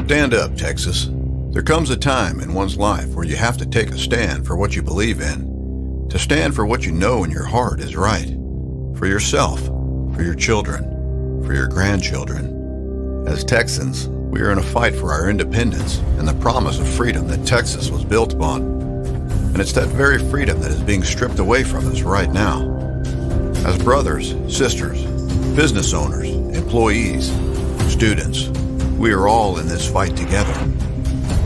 Stand up, Texas. There comes a time in one's life where you have to take a stand for what you believe in, to stand for what you know in your heart is right, for yourself, for your children, for your grandchildren. As Texans, we are in a fight for our independence and the promise of freedom that Texas was built upon. And it's that very freedom that is being stripped away from us right now. As brothers, sisters, business owners, employees, students, we are all in this fight together.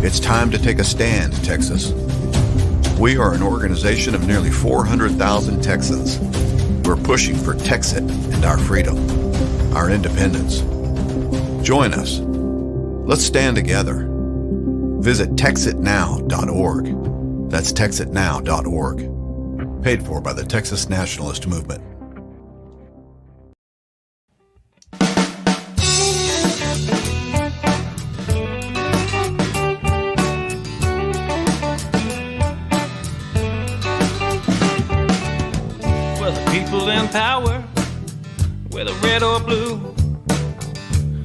It's time to take a stand, Texas. We are an organization of nearly 400,000 Texans. We're pushing for TEXIT and our freedom, our independence. Join us. Let's stand together. Visit TEXITnow.org. That's TEXITnow.org. Paid for by the Texas Nationalist movement. People in power, whether red or blue,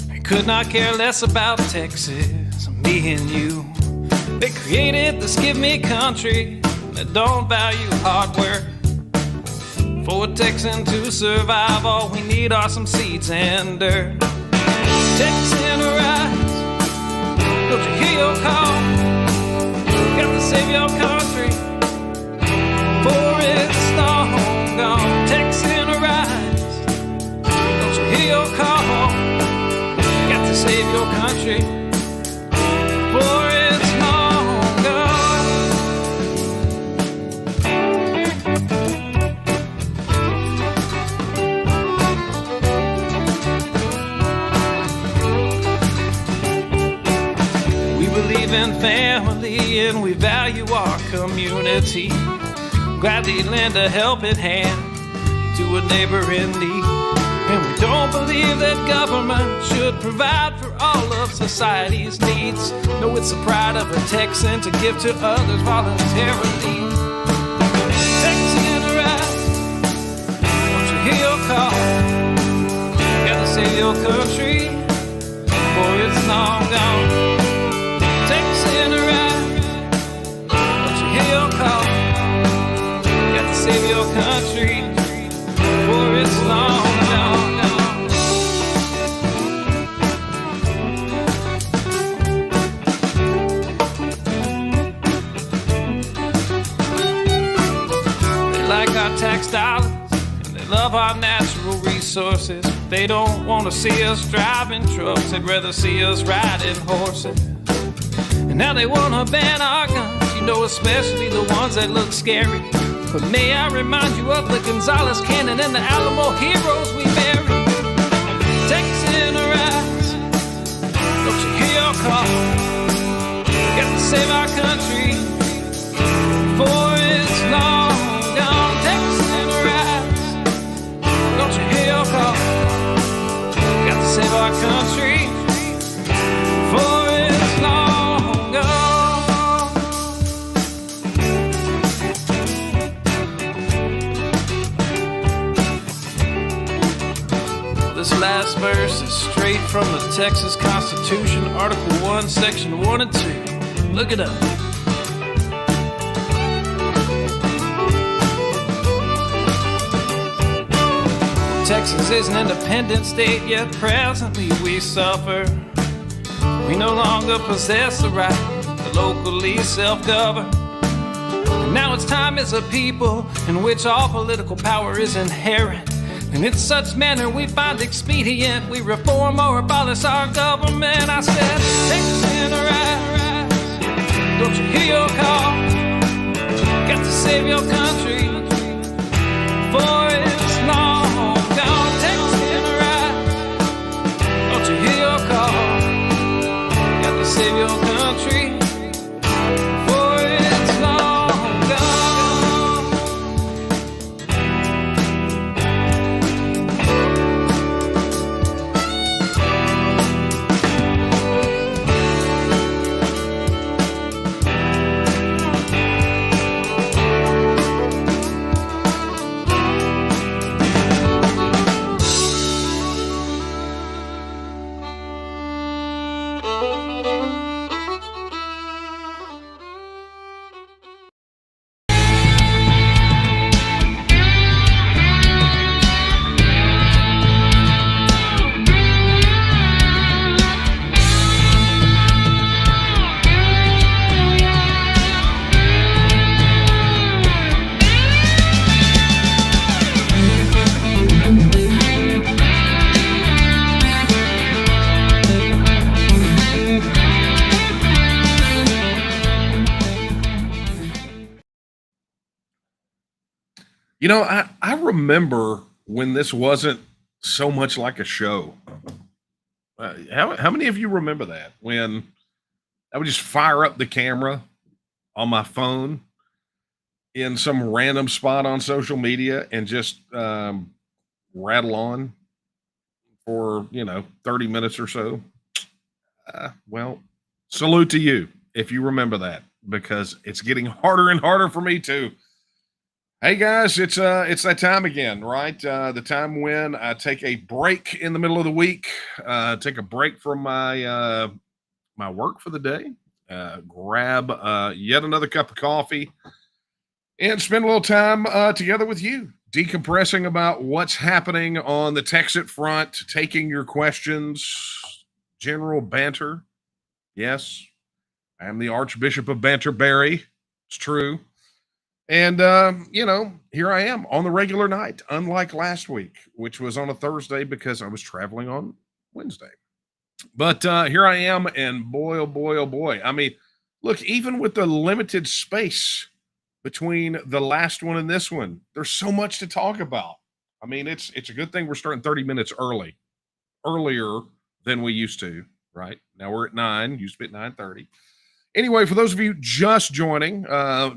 they could not care less about Texas, me and you. They created this give me country that don't value hard work. For a Texan to survive, all we need are some seeds and dirt. Texan rise, don't you hear your call? Got to save your country, for it's long gone. Texan arise, don't you hear your call? Got to save your country, for it's long gone. We believe in family and we value our community. Gladly lend a helping hand to a neighbor in need. And we don't believe that government should provide for all of society's needs. No, it's the pride of a Texan to give to others voluntarily. Texan arise, don't you hear your call? Gotta save your country, for it's long gone. Texan arise, don't you hear your call? Save your country, for it's long gone. They like our tax dollars and they love our natural resources. They don't want to see us driving trucks, they'd rather see us riding horses. And now they want to ban our guns, you know, especially the ones that look scary. But may I remind you of the Gonzales Cannon and the Alamo heroes we buried. Texan arise, don't you hear your call? Got to save our country, for it's long gone. Texan arise, don't you hear your call? Got to save our country, for it's long gone. This last verse is straight from the Texas Constitution, Article 1, Section 1 and 2. Look it up. Texas is an independent state, yet presently we suffer. We no longer possess the right to locally self-govern. And now it's time as a people in which all political power is inherent. And in such manner we find expedient, we reform or abolish our government. I said, Texan arise, don't you hear your call? Got to save your country, for it's long gone. Texan arise, don't you hear your call? Got to save your country, for it's long gone. I remember when this wasn't so much like a show. How many of you remember that when I would just fire up the camera on my phone in some random spot on social media and just rattle on for 30 minutes or so? Well, salute to you if you remember that, because it's getting harder and harder for me too. Hey guys, it's that time again, right? The time when I take a break in the middle of the week, take a break from my work for the day, grab yet another cup of coffee, and spend a little time together with you, decompressing about what's happening on the TEXIT front, taking your questions, general banter. Yes, I am the Archbishop of Banterbury. It's true. And, here I am on the regular night, unlike last week, which was on a Thursday because I was traveling on Wednesday. But here I am, and boy, oh boy, oh boy. I mean, look, even with the limited space between the last one and this one, there's so much to talk about. I mean, it's a good thing we're starting 30 minutes earlier than we used to, right? Now we're at 9, used to be at 9:30. Anyway, for those of you just joining,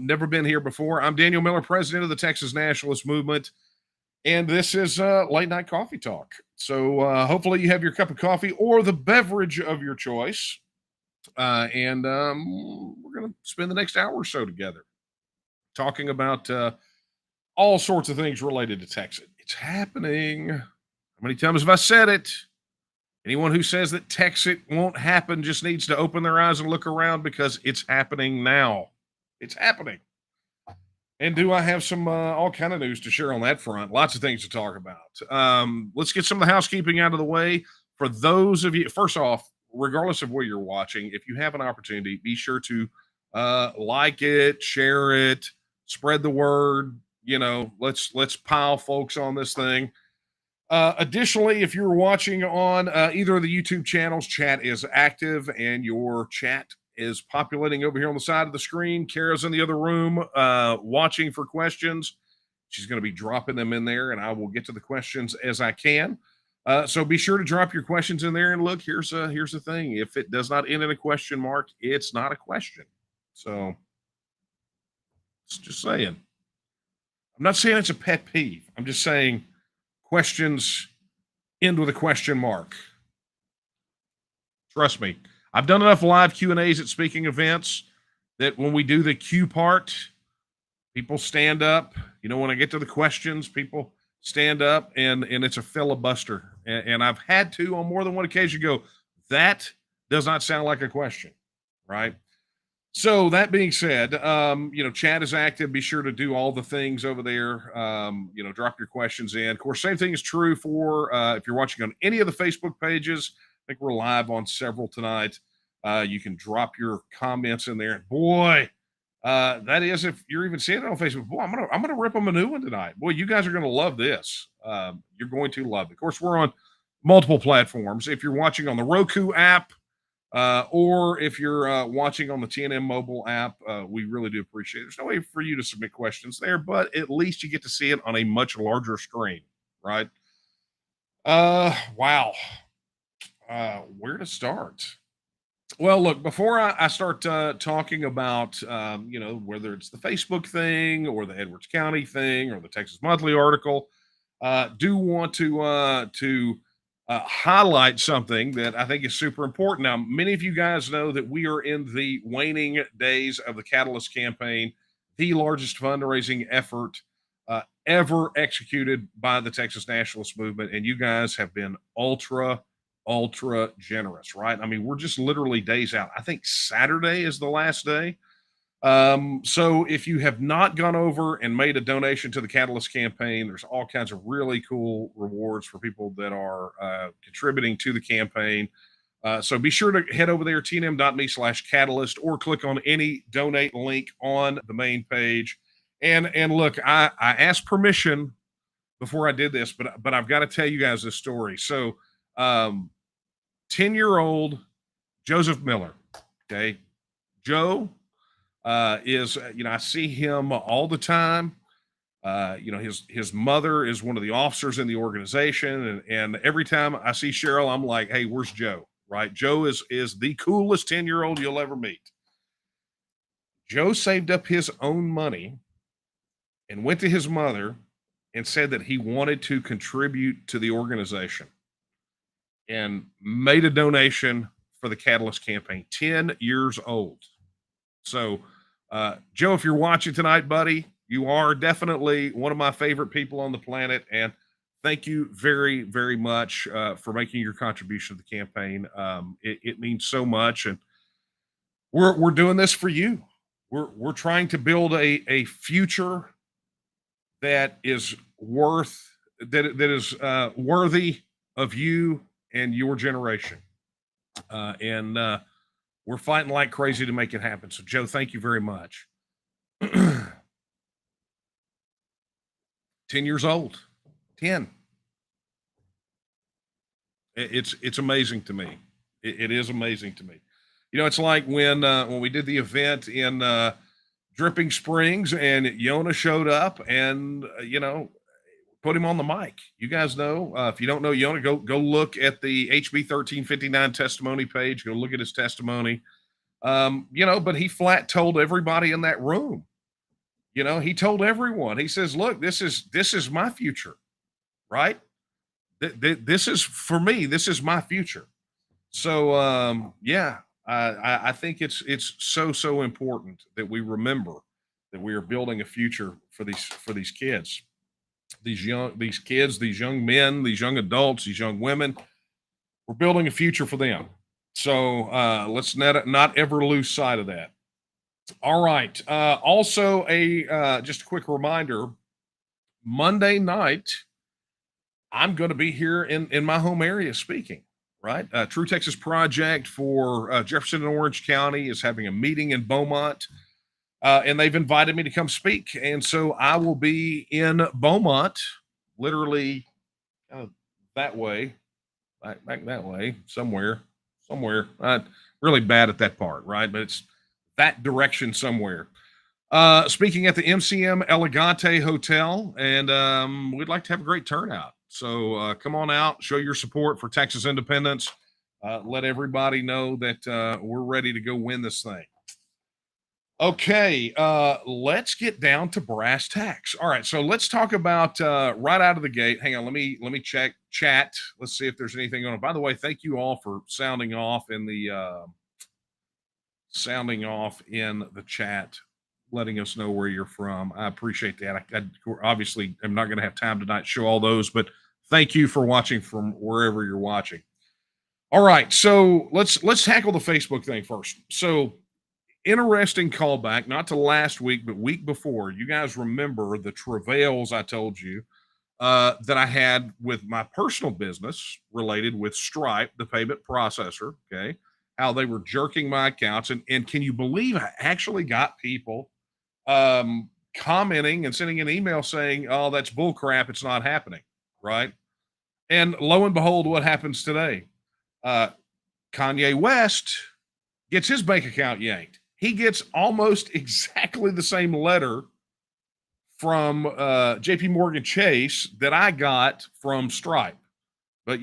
never been here before, I'm Daniel Miller, president of the Texas Nationalist Movement, and this is Late Night Coffee Talk. So hopefully you have your cup of coffee or the beverage of your choice, and we're going to spend the next hour or so together talking about all sorts of things related to Texas. It's happening. How many times have I said it? Anyone who says that TEXIT won't happen just needs to open their eyes and look around, because it's happening now. It's happening. And do I have some all kind of news to share on that front? Lots of things to talk about. Let's get some of the housekeeping out of the way. For those of you, first off, regardless of where you're watching, if you have an opportunity, be sure to like it, share it, spread the word. Let's pile folks on this thing. Additionally, if you're watching on either of the YouTube channels, chat is active and your chat is populating over here on the side of the screen. Kara's in the other room watching for questions. She's going to be dropping them in there, and I will get to the questions as I can. So be sure to drop your questions in there. And look, here's the thing: if it does not end in a question mark, it's not a question. So it's just saying. I'm not saying it's a pet peeve. I'm just saying questions end with a question mark. Trust me, I've done enough live Q&As at speaking events that when we do the Q part, people stand up. When I get to the questions, people stand up, and it's a filibuster. And I've had to, on more than one occasion, go, that does not sound like a question, right? So that being said, chat is active. Be sure to do all the things over there. Drop your questions in. Of course, same thing is true for if you're watching on any of the Facebook pages. I think we're live on several tonight. You can drop your comments in there. Boy, that is, if you're even seeing it on Facebook, boy, I'm gonna rip them a new one tonight. Boy, you guys are gonna love this. You're going to love it. Of course, we're on multiple platforms. If you're watching on the Roku app, or if you're watching on the TNM mobile app, we really do appreciate it. There's no way for you to submit questions there, but at least you get to see it on a much larger screen, right? Wow. Where to start? Well, look, before I start talking about, whether it's the Facebook thing or the Edwards County thing or the Texas Monthly article, do want to highlight something that I think is super important. Now, many of you guys know that we are in the waning days of the Catalyst campaign, the largest fundraising effort ever executed by the Texas Nationalist Movement. And you guys have been ultra generous, right? I mean, we're just literally days out. I think Saturday is the last day. So if you have not gone over and made a donation to the Catalyst campaign, there's all kinds of really cool rewards for people that are contributing to the campaign. So be sure to head over there, tnm.me/catalyst, or click on any donate link on the main page. And look, I asked permission before I did this, but I've got to tell you guys this story. So 10-year-old Joseph Miller, okay, Joe, is I see him all the time. His mother is one of the officers in the organization, and every time I see Cheryl, I'm like, hey, where's Joe? Right? Joe is the coolest 10-year-old you'll ever meet. Joe saved up his own money and went to his mother and said that he wanted to contribute to the organization and made a donation for the Catalyst campaign. 10 years old. So, Joe, if you're watching tonight, buddy, you are definitely one of my favorite people on the planet. And thank you very, very much for making your contribution to the campaign. It means so much. And we're doing this for you. We're trying to build a future that is worthy of you and your generation. And we're fighting like crazy to make it happen. So, Joe, thank you very much. 10 years old. 10. It's amazing to me. It is amazing to me. It's like when we did the event in Dripping Springs and Yona showed up and put him on the mic. You guys know, if you don't know Yona, go look at the HB 1359 testimony page. Go look at his testimony. But he flat told everybody in that room. He told everyone. He says, "Look, this is my future, right? This is for me. This is my future." So, I think it's so important that we remember that we are building a future for these kids. These kids, these young men, these young adults, these young women, we're building a future for them. So let's not ever lose sight of that. All right. Also, just a quick reminder: Monday night, I'm going to be here in my home area speaking. Right, True Texas Project for Jefferson and Orange County is having a meeting in Beaumont. And they've invited me to come speak. And so I will be in Beaumont, literally that way, back that way, somewhere. Really bad at that part, right? But it's that direction somewhere. Speaking at the MCM Elegante Hotel, and we'd like to have a great turnout. So come on out, show your support for Texas independence. Let everybody know that we're ready to go win this thing. Okay, let's get down to brass tacks. All right, so let's talk about right out of the gate. Hang on, let me check chat. Let's see if there's anything going on. By the way, thank you all for sounding off in the chat, letting us know where you're from. I appreciate that. I obviously am not going to have time tonight to show all those, but thank you for watching from wherever you're watching. All right, so let's tackle the Facebook thing first. So, interesting callback, not to last week, but week before. You guys remember the travails I told you that I had with my personal business related with Stripe, the payment processor, okay? How they were jerking my accounts. And can you believe I actually got people commenting and sending an email saying, oh, that's bull crap, it's not happening, right? And lo and behold, what happens today? Kanye West gets his bank account yanked. He gets almost exactly the same letter from JP Morgan Chase that I got from Stripe. But,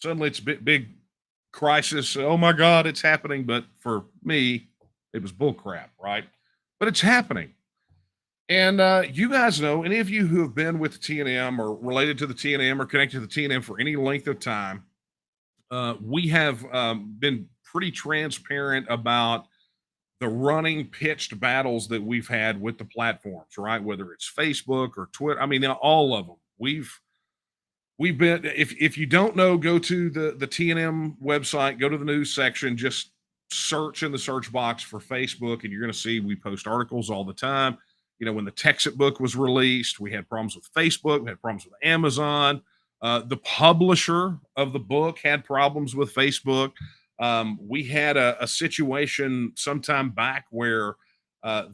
suddenly it's a big crisis. Oh, my God, it's happening. But for me, it was bull crap, right? But it's happening. And you guys know, any of you who have been with the TNM or related to the TNM or connected to the TNM for any length of time, we have been pretty transparent about the running pitched battles that we've had with the platforms, right? Whether it's Facebook or Twitter, I mean, all of them. We've been, if you don't know, go to the TNM website, go to the news section, just search in the search box for Facebook, and you're going to see we post articles all the time. When the TEXIT book was released, we had problems with Facebook, we had problems with Amazon. The publisher of the book had problems with Facebook. We had a situation sometime back where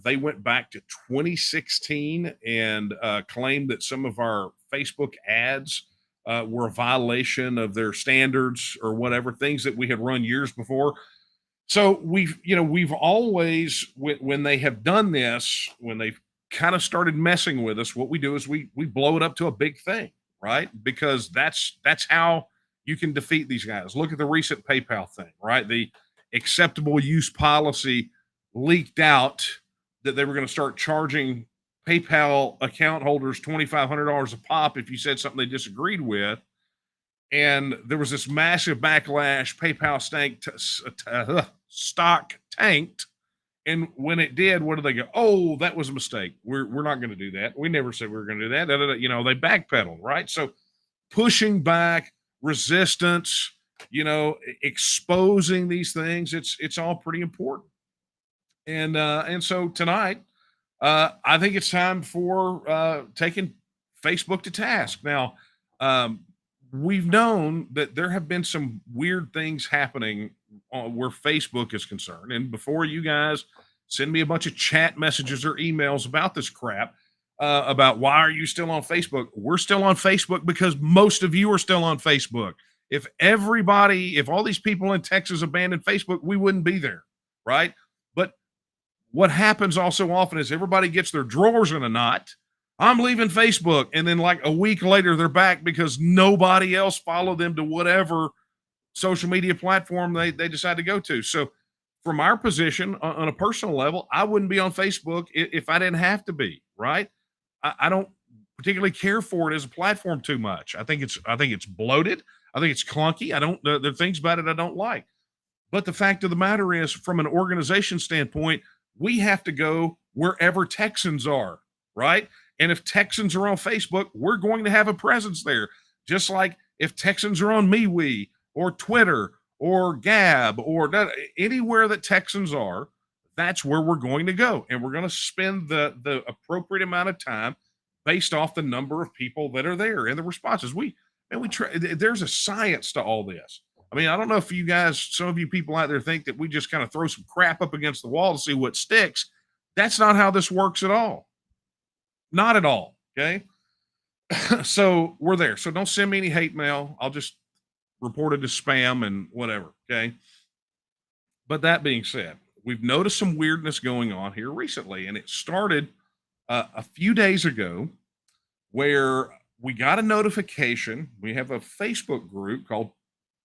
they went back to 2016 and claimed that some of our Facebook ads were a violation of their standards or whatever, things that we had run years before. So we've always, when they have done this, when they've kind of started messing with us, what we do is we blow it up to a big thing, right? Because that's how you can defeat these guys. Look at the recent PayPal thing, right? The acceptable use policy leaked out that they were going to start charging PayPal account holders $2,500 a pop if you said something they disagreed with. And there was this massive backlash. PayPal stock tanked. And when it did, what do they go? Oh, that was a mistake. We're not going to do that. We never said we were going to do that. They backpedaled, right? So pushing back, resistance, exposing these things, it's all pretty important. And so tonight, I think it's time for taking Facebook to task. Now, we've known that there have been some weird things happening where Facebook is concerned. And before you guys send me a bunch of chat messages or emails about this crap, about why are you still on Facebook? We're still on Facebook because most of you are still on Facebook. If all these people in Texas abandoned Facebook, we wouldn't be there, right? But what happens also often is everybody gets their drawers in a knot. I'm leaving Facebook. And then like a week later, they're back because nobody else followed them to whatever social media platform they decide to go to. So from our position on a personal level, I wouldn't be on Facebook if I didn't have to be, right? I don't particularly care for it as a platform too much. I think it's bloated. I think it's clunky. There are things about it I don't like. But the fact of the matter is, from an organization standpoint, we have to go wherever Texans are, right? And if Texans are on Facebook, we're going to have a presence there. Just like if Texans are on MeWe or Twitter or Gab or anywhere that Texans are, that's where we're going to go. And we're going to spend the appropriate amount of time based off the number of people that are there and the responses. There's a science to all this. I mean, I don't know if you guys, some of you people out there think that we just kind of throw some crap up against the wall to see what sticks. That's not how this works at all. Not at all. Okay. So we're there. So don't send me any hate mail. I'll just report it as spam and whatever. Okay. But that being said, we've noticed some weirdness going on here recently, and it started a few days ago where we got a notification. We have a Facebook group called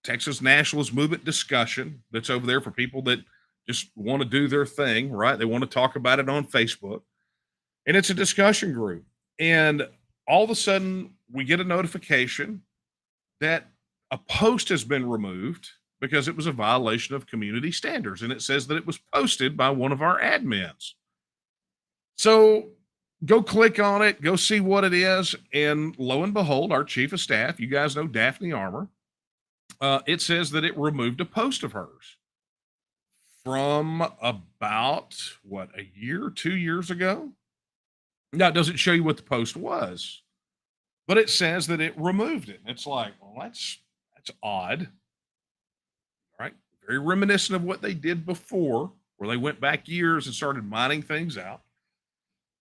Texas Nationalist Movement Discussion that's over there for people that just want to do their thing, right? They want to talk about it on Facebook. And it's a discussion group. And all of a sudden, we get a notification that a post has been removed because it was a violation of community standards. And it says that it was posted by one of our admins. So go click on it, go see what it is. And lo and behold, our chief of staff, you guys know Daphne Armour, it says that it removed a post of hers from about, a year, 2 years ago? Now, it doesn't show you what the post was, but it says that it removed it. It's like, well, that's odd, right? Very reminiscent of what they did before, where they went back years and started mining things out.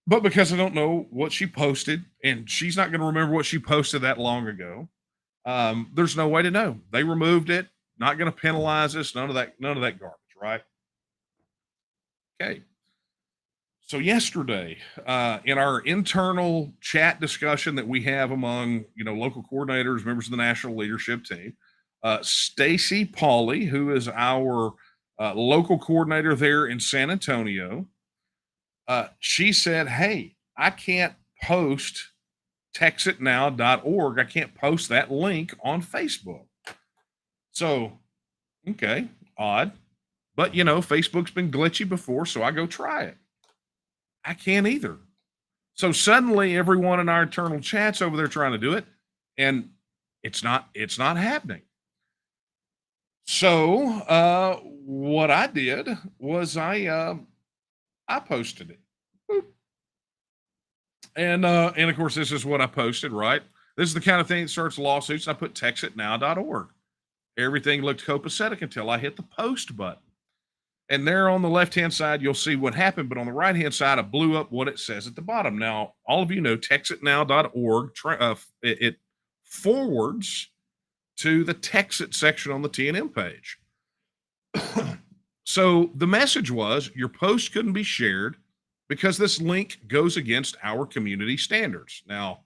But because I don't know what she posted, and she's not going to remember what she posted that long ago, there's no way to know. They removed it, not going to penalize us, none of that garbage, right? Okay. So yesterday, in our internal chat discussion that we have among, local coordinators, members of the national leadership team, Stacy Pauley, who is our local coordinator there in San Antonio, she said, hey, I can't post TEXITnow.org. I can't post that link on Facebook. So, okay, odd. But, Facebook's been glitchy before, so I go try it. I can't either. So suddenly everyone in our internal chat's over there trying to do it, and it's not happening. So what I did was I posted it. Boop. And of course, this is what I posted, right? This is the kind of thing that starts lawsuits. I put TEXITnow.org. Everything looked copacetic until I hit the post button. And there on the left-hand side, you'll see what happened. But on the right-hand side, I blew up what it says at the bottom. Now, all of you know TEXITnow.org, it forwards to the TEXIT section on the TNM page. So the message was, your post couldn't be shared because this link goes against our community standards. Now,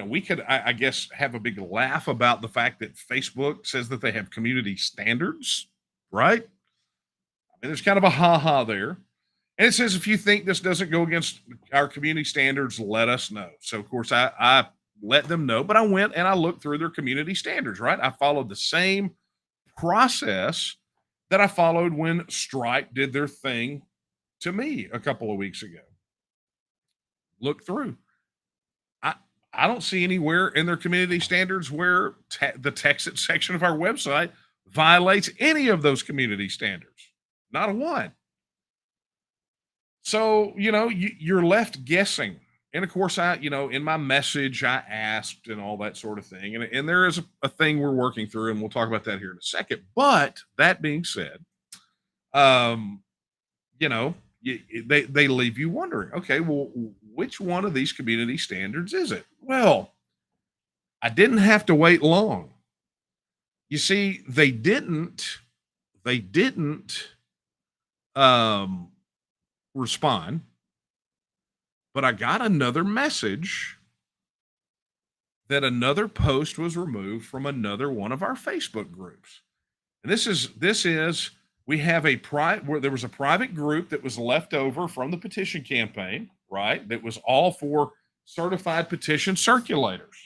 we could, I guess, have a big laugh about the fact that Facebook says that they have community standards, right? I mean, there's kind of a ha-ha there. And it says, if you think this doesn't go against our community standards, let us know. So, of course, I let them know, but I went and I looked through their community standards, right? I followed the same process that I followed when Stripe did their thing to me a couple of weeks ago. Look through. I don't see anywhere in their community standards where the TEXIT section of our website violates any of those community standards. Not a one. So, you're left guessing. And of course, in my message, I asked and all that sort of thing. And there is a thing we're working through, and we'll talk about that here in a second. But that being said, they leave you wondering, okay, well, which one of these community standards is it? Well, I didn't have to wait long. You see, they didn't respond, but I got another message that another post was removed from another one of our Facebook groups. And this is we have where there was a private group that was left over from the petition campaign, right? That was all for certified petition circulators.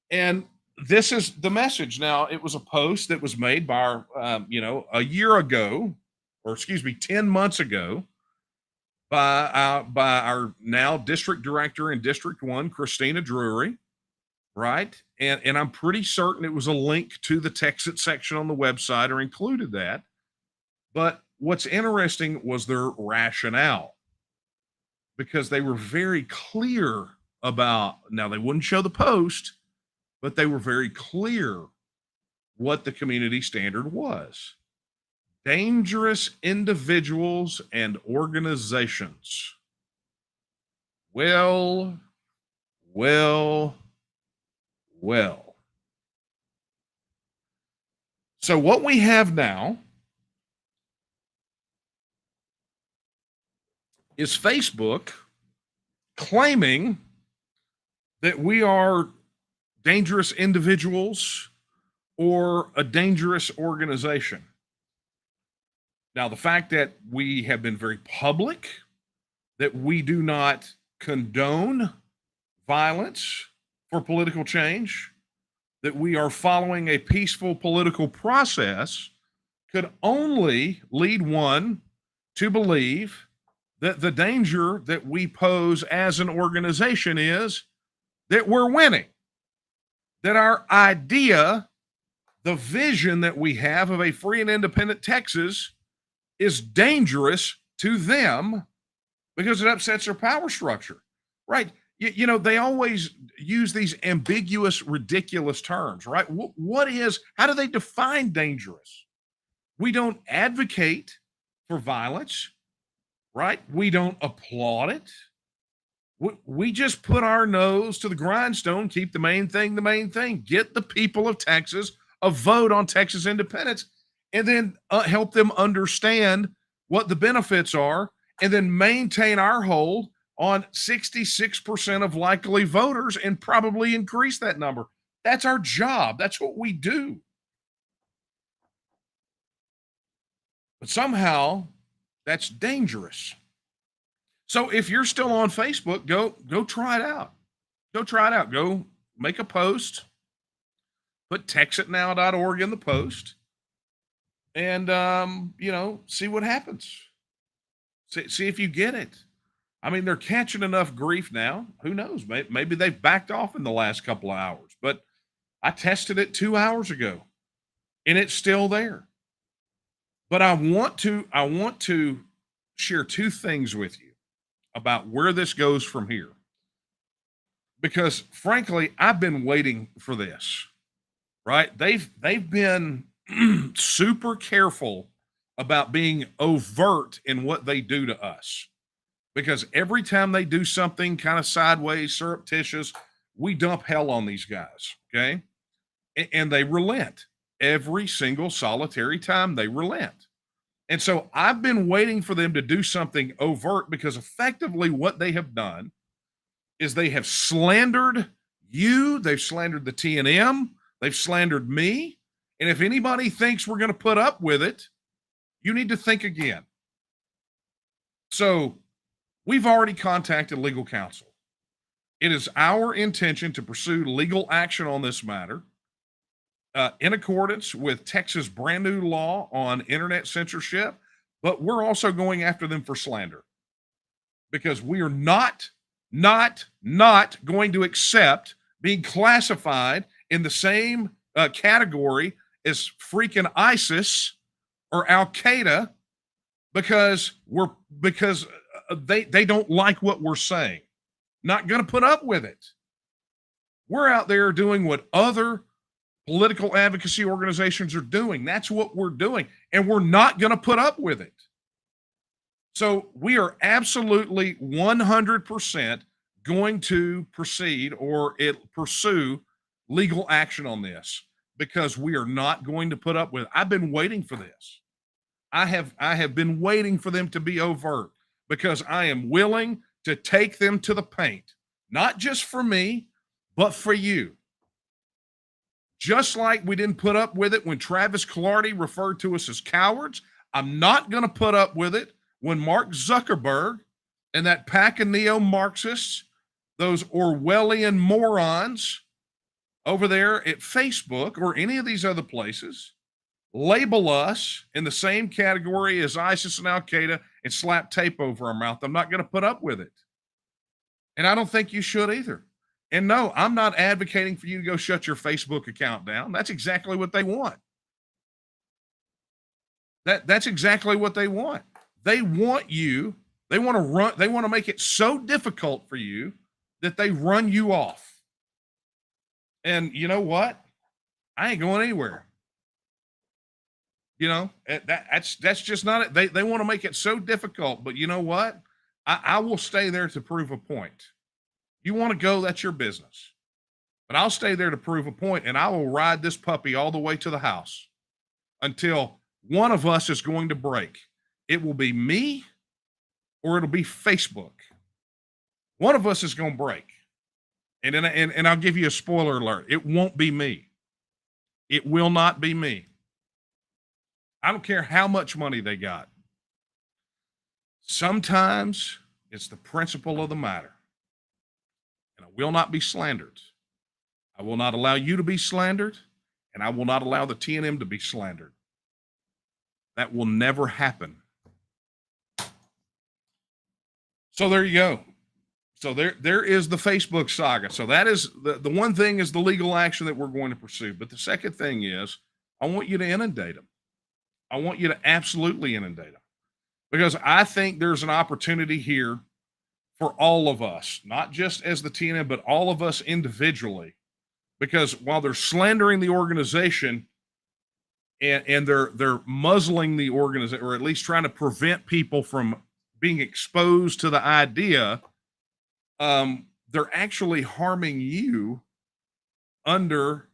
And this is the message. Now, it was a post that was made by a year ago, or 10 months ago, by our now district director in District 1, Christina Drury, right? And I'm pretty certain it was a link to the TEXIT section on the website or included that. But what's interesting was their rationale, because they were very clear about, now they wouldn't show the post, but they were very clear what the community standard was. Dangerous individuals and organizations. Well. So what we have now is Facebook claiming that we are dangerous individuals or a dangerous organization. Now, the fact that we have been very public, that we do not condone violence for political change, that we are following a peaceful political process, could only lead one to believe that the danger that we pose as an organization is that we're winning, that our idea, the vision that we have of a free and independent Texas, is dangerous to them because it upsets their power structure, right? They always use these ambiguous, ridiculous terms, right? How do they define dangerous? We don't advocate for violence, right? We don't applaud it. We just put our nose to the grindstone, keep the main thing, get the people of Texas a vote on Texas independence, and then help them understand what the benefits are, and then maintain our hold on 66% of likely voters and probably increase that number. That's our job. That's what we do. But somehow that's dangerous. So if you're still on Facebook, go try it out. Go make a post. Put texitnow.org in the post. And, see what happens. See if you get it. I mean, they're catching enough grief now. Who knows? Maybe they've backed off in the last couple of hours. But I tested it 2 hours ago, and it's still there. But I want to share two things with you about where this goes from here. Because frankly, I've been waiting for this, right? They've been super careful about being overt in what they do to us. Because every time they do something kind of sideways, surreptitious, we dump hell on these guys, okay? And they relent. Every single solitary time they relent. And so I've been waiting for them to do something overt, because effectively what they have done is they have slandered you, they've slandered the TNM, they've slandered me. And if anybody thinks we're going to put up with it, you need to think again. So we've already contacted legal counsel. It is our intention to pursue legal action on this matter in accordance with Texas' brand new law on internet censorship, but we're also going after them for slander, because we are not going to accept being classified in the same category as freaking ISIS or Al Qaeda, because they don't like what we're saying. Not going to put up with it. We're out there doing what other political advocacy organizations are doing. That's what we're doing, and we're not going to put up with it. So we are absolutely 100% going to proceed or pursue legal action on this, because we are not going to put up with it. I've been waiting for this. I have been waiting for them to be overt, because I am willing to take them to the paint, not just for me, but for you. Just like we didn't put up with it when Travis Clardy referred to us as cowards, I'm not going to put up with it when Mark Zuckerberg and that pack of neo-Marxists, those Orwellian morons over there at Facebook or any of these other places, label us in the same category as ISIS and Al Qaeda and slap tape over our mouth. I'm not going to put up with it. And I don't think you should either. And no, I'm not advocating for you to go shut your Facebook account down. That's exactly what they want. That's exactly what they want. They want you, they want to make it so difficult for you that they run you off. And you know what? I ain't going anywhere. You know, that's just not it. They want to make it so difficult, but you know what? I will stay there to prove a point. You want to go, that's your business. But I'll stay there to prove a point, and I will ride this puppy all the way to the house until one of us is going to break. It will be me or it'll be Facebook. One of us is going to break. And I'll give you a spoiler alert. It won't be me. It will not be me. I don't care how much money they got. Sometimes it's the principle of the matter. And I will not be slandered. I will not allow you to be slandered, and I will not allow the TNM to be slandered. That will never happen. So there you go. So there is the Facebook saga. So that is the one thing is the legal action that we're going to pursue. But the second thing is I want you to inundate them. I want you to absolutely inundate them, because I think there's an opportunity here for all of us, not just as the TNM, but all of us individually, because while they're slandering the organization and they're muzzling the organization, or at least trying to prevent people from being exposed to the idea, they're actually harming you under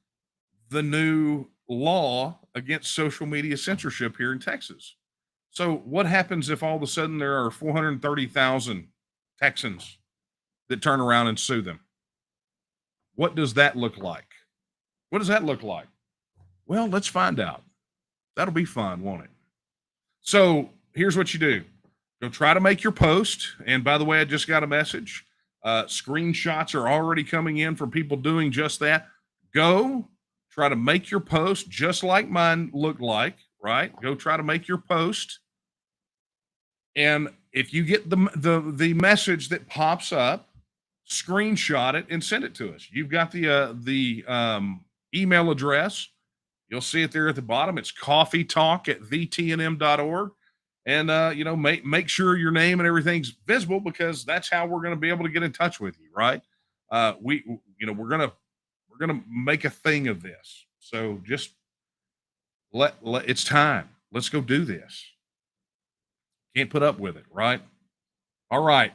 the new law against social media censorship here in Texas. So what happens if all of a sudden there are 430,000 Texans that turn around and sue them? What does that look like? What does that look like? Well, let's find out. That'll be fun, won't it? So here's what you do. Go try to make your post. And by the way, I just got a message. Screenshots are already coming in from people doing just that. Go try to make your post just like mine looked like, right? Go try to make your post. And if you get the message that pops up, screenshot it and send it to us. You've got the email address. You'll see it there at the bottom. It's coffeetalk@thetnm.org. And make sure your name and everything's visible, because that's how we're going to be able to get in touch with you, right? We're going to make a thing of this. So just it's time. Let's go do this. Can't put up with it, right? All right.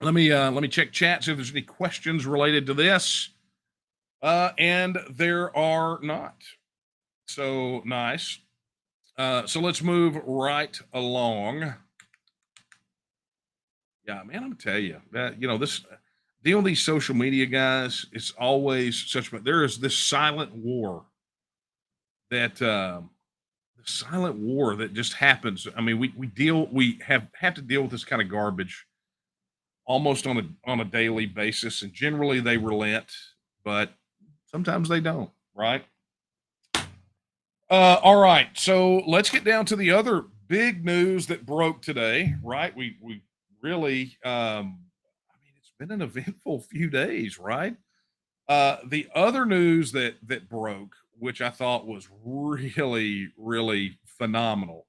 Let me check chat, see if there's any questions related to this. And there are not. So nice. So let's move right along. Yeah, man, I'm tell you that this deal with these social media guys. It's always such. There is this silent war that the silent war that just happens. I mean, we have to deal with this kind of garbage almost on a daily basis, and generally they relent, but sometimes they don't. Right? All right, so let's get down to the other big news that broke today. Right? We really, I mean, it's been an eventful few days. Right? The other news that broke, which I thought was really phenomenal,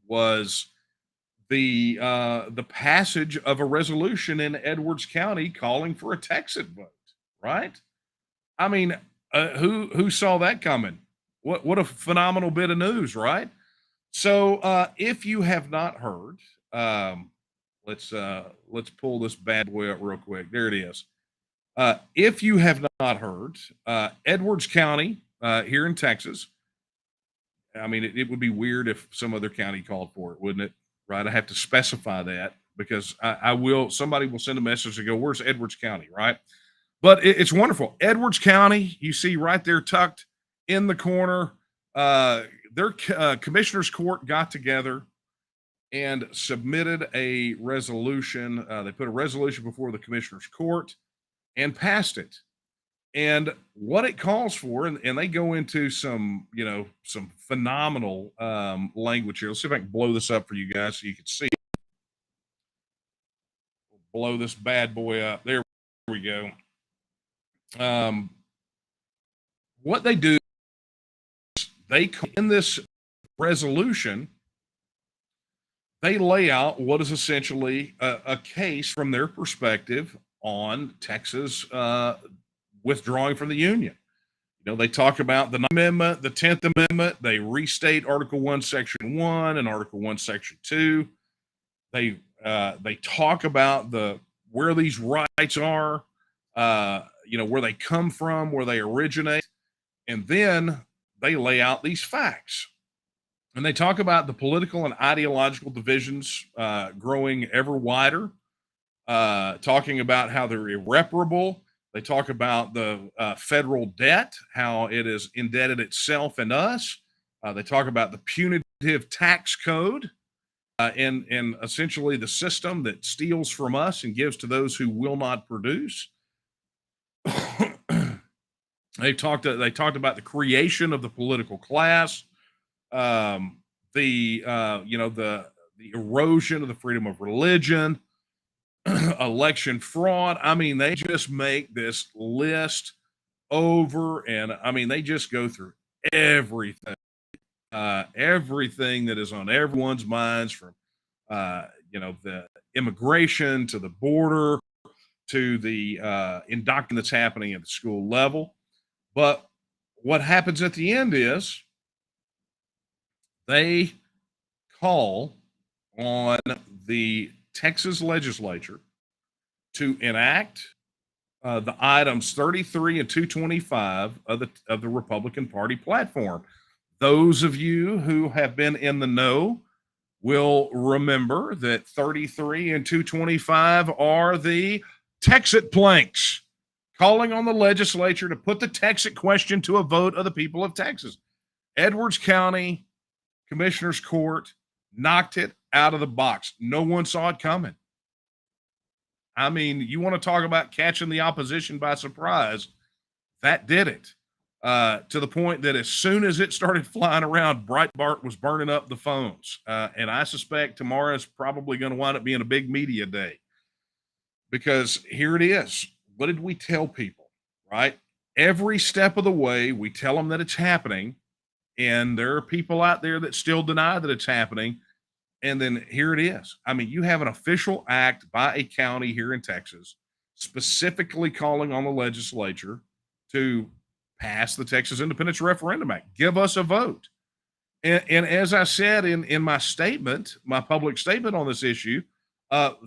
was the passage of a resolution in Edwards County calling for a TEXIT vote. Right? I mean, who saw that coming? What a phenomenal bit of news, right? So if you have not heard, um, let's pull this bad boy up real quick. There it is. If you have not heard, Edwards County here in Texas. I mean, it would be weird if some other county called for it, wouldn't it? Right? I have to specify that because I will. Somebody will send a message and go, "Where's Edwards County?" Right? But it's wonderful. Edwards County, you see right there, tucked in the corner. Their commissioners court got together and submitted a resolution. They put a resolution before the commissioners court and passed it. And what it calls for, and they go into some phenomenal language here. Let's see if I can blow this up for you guys so you can see. Blow this bad boy up. There we go. What they do, they in this resolution, they lay out what is essentially a case from their perspective on Texas withdrawing from the Union. They talk about the Amendment, the 10th Amendment. They restate Article 1, Section 1 and Article 1, Section 2. They talk about where these rights are, where they come from, where they originate, and then they lay out these facts. And they talk about the political and ideological divisions growing ever wider, talking about how they're irreparable. They talk about the federal debt, how it has indebted itself and us. They talk about the punitive tax code and essentially the system that steals from us and gives to those who will not produce. They talked about the creation of the political class, the erosion of the freedom of religion, election fraud. I mean, they just make this list over, and I mean, they just go through everything, everything that is on everyone's minds, from the immigration to the border to the indoctrination that's happening at the school level. But what happens at the end is they call on the Texas legislature to enact the items 33 and 225 of the Republican Party platform. Those of you who have been in the know will remember that 33 and 225 are the TEXIT planks, calling on the legislature to put the TEXIT question to a vote of the people of Texas. Edwards County Commissioners Court knocked it out of the box. No one saw it coming. I mean, you want to talk about catching the opposition by surprise? That did it. To the point that as soon as it started flying around, Breitbart was burning up the phones. And I suspect tomorrow is probably going to wind up being a big media day. Because here it is. What did we tell people, right? Every step of the way, we tell them that it's happening. And there are people out there that still deny that it's happening. And then here it is. I mean, you have an official act by a county here in Texas specifically calling on the legislature to pass the Texas Independence Referendum Act. Give us a vote. And as I said in my statement, my public statement on this issue,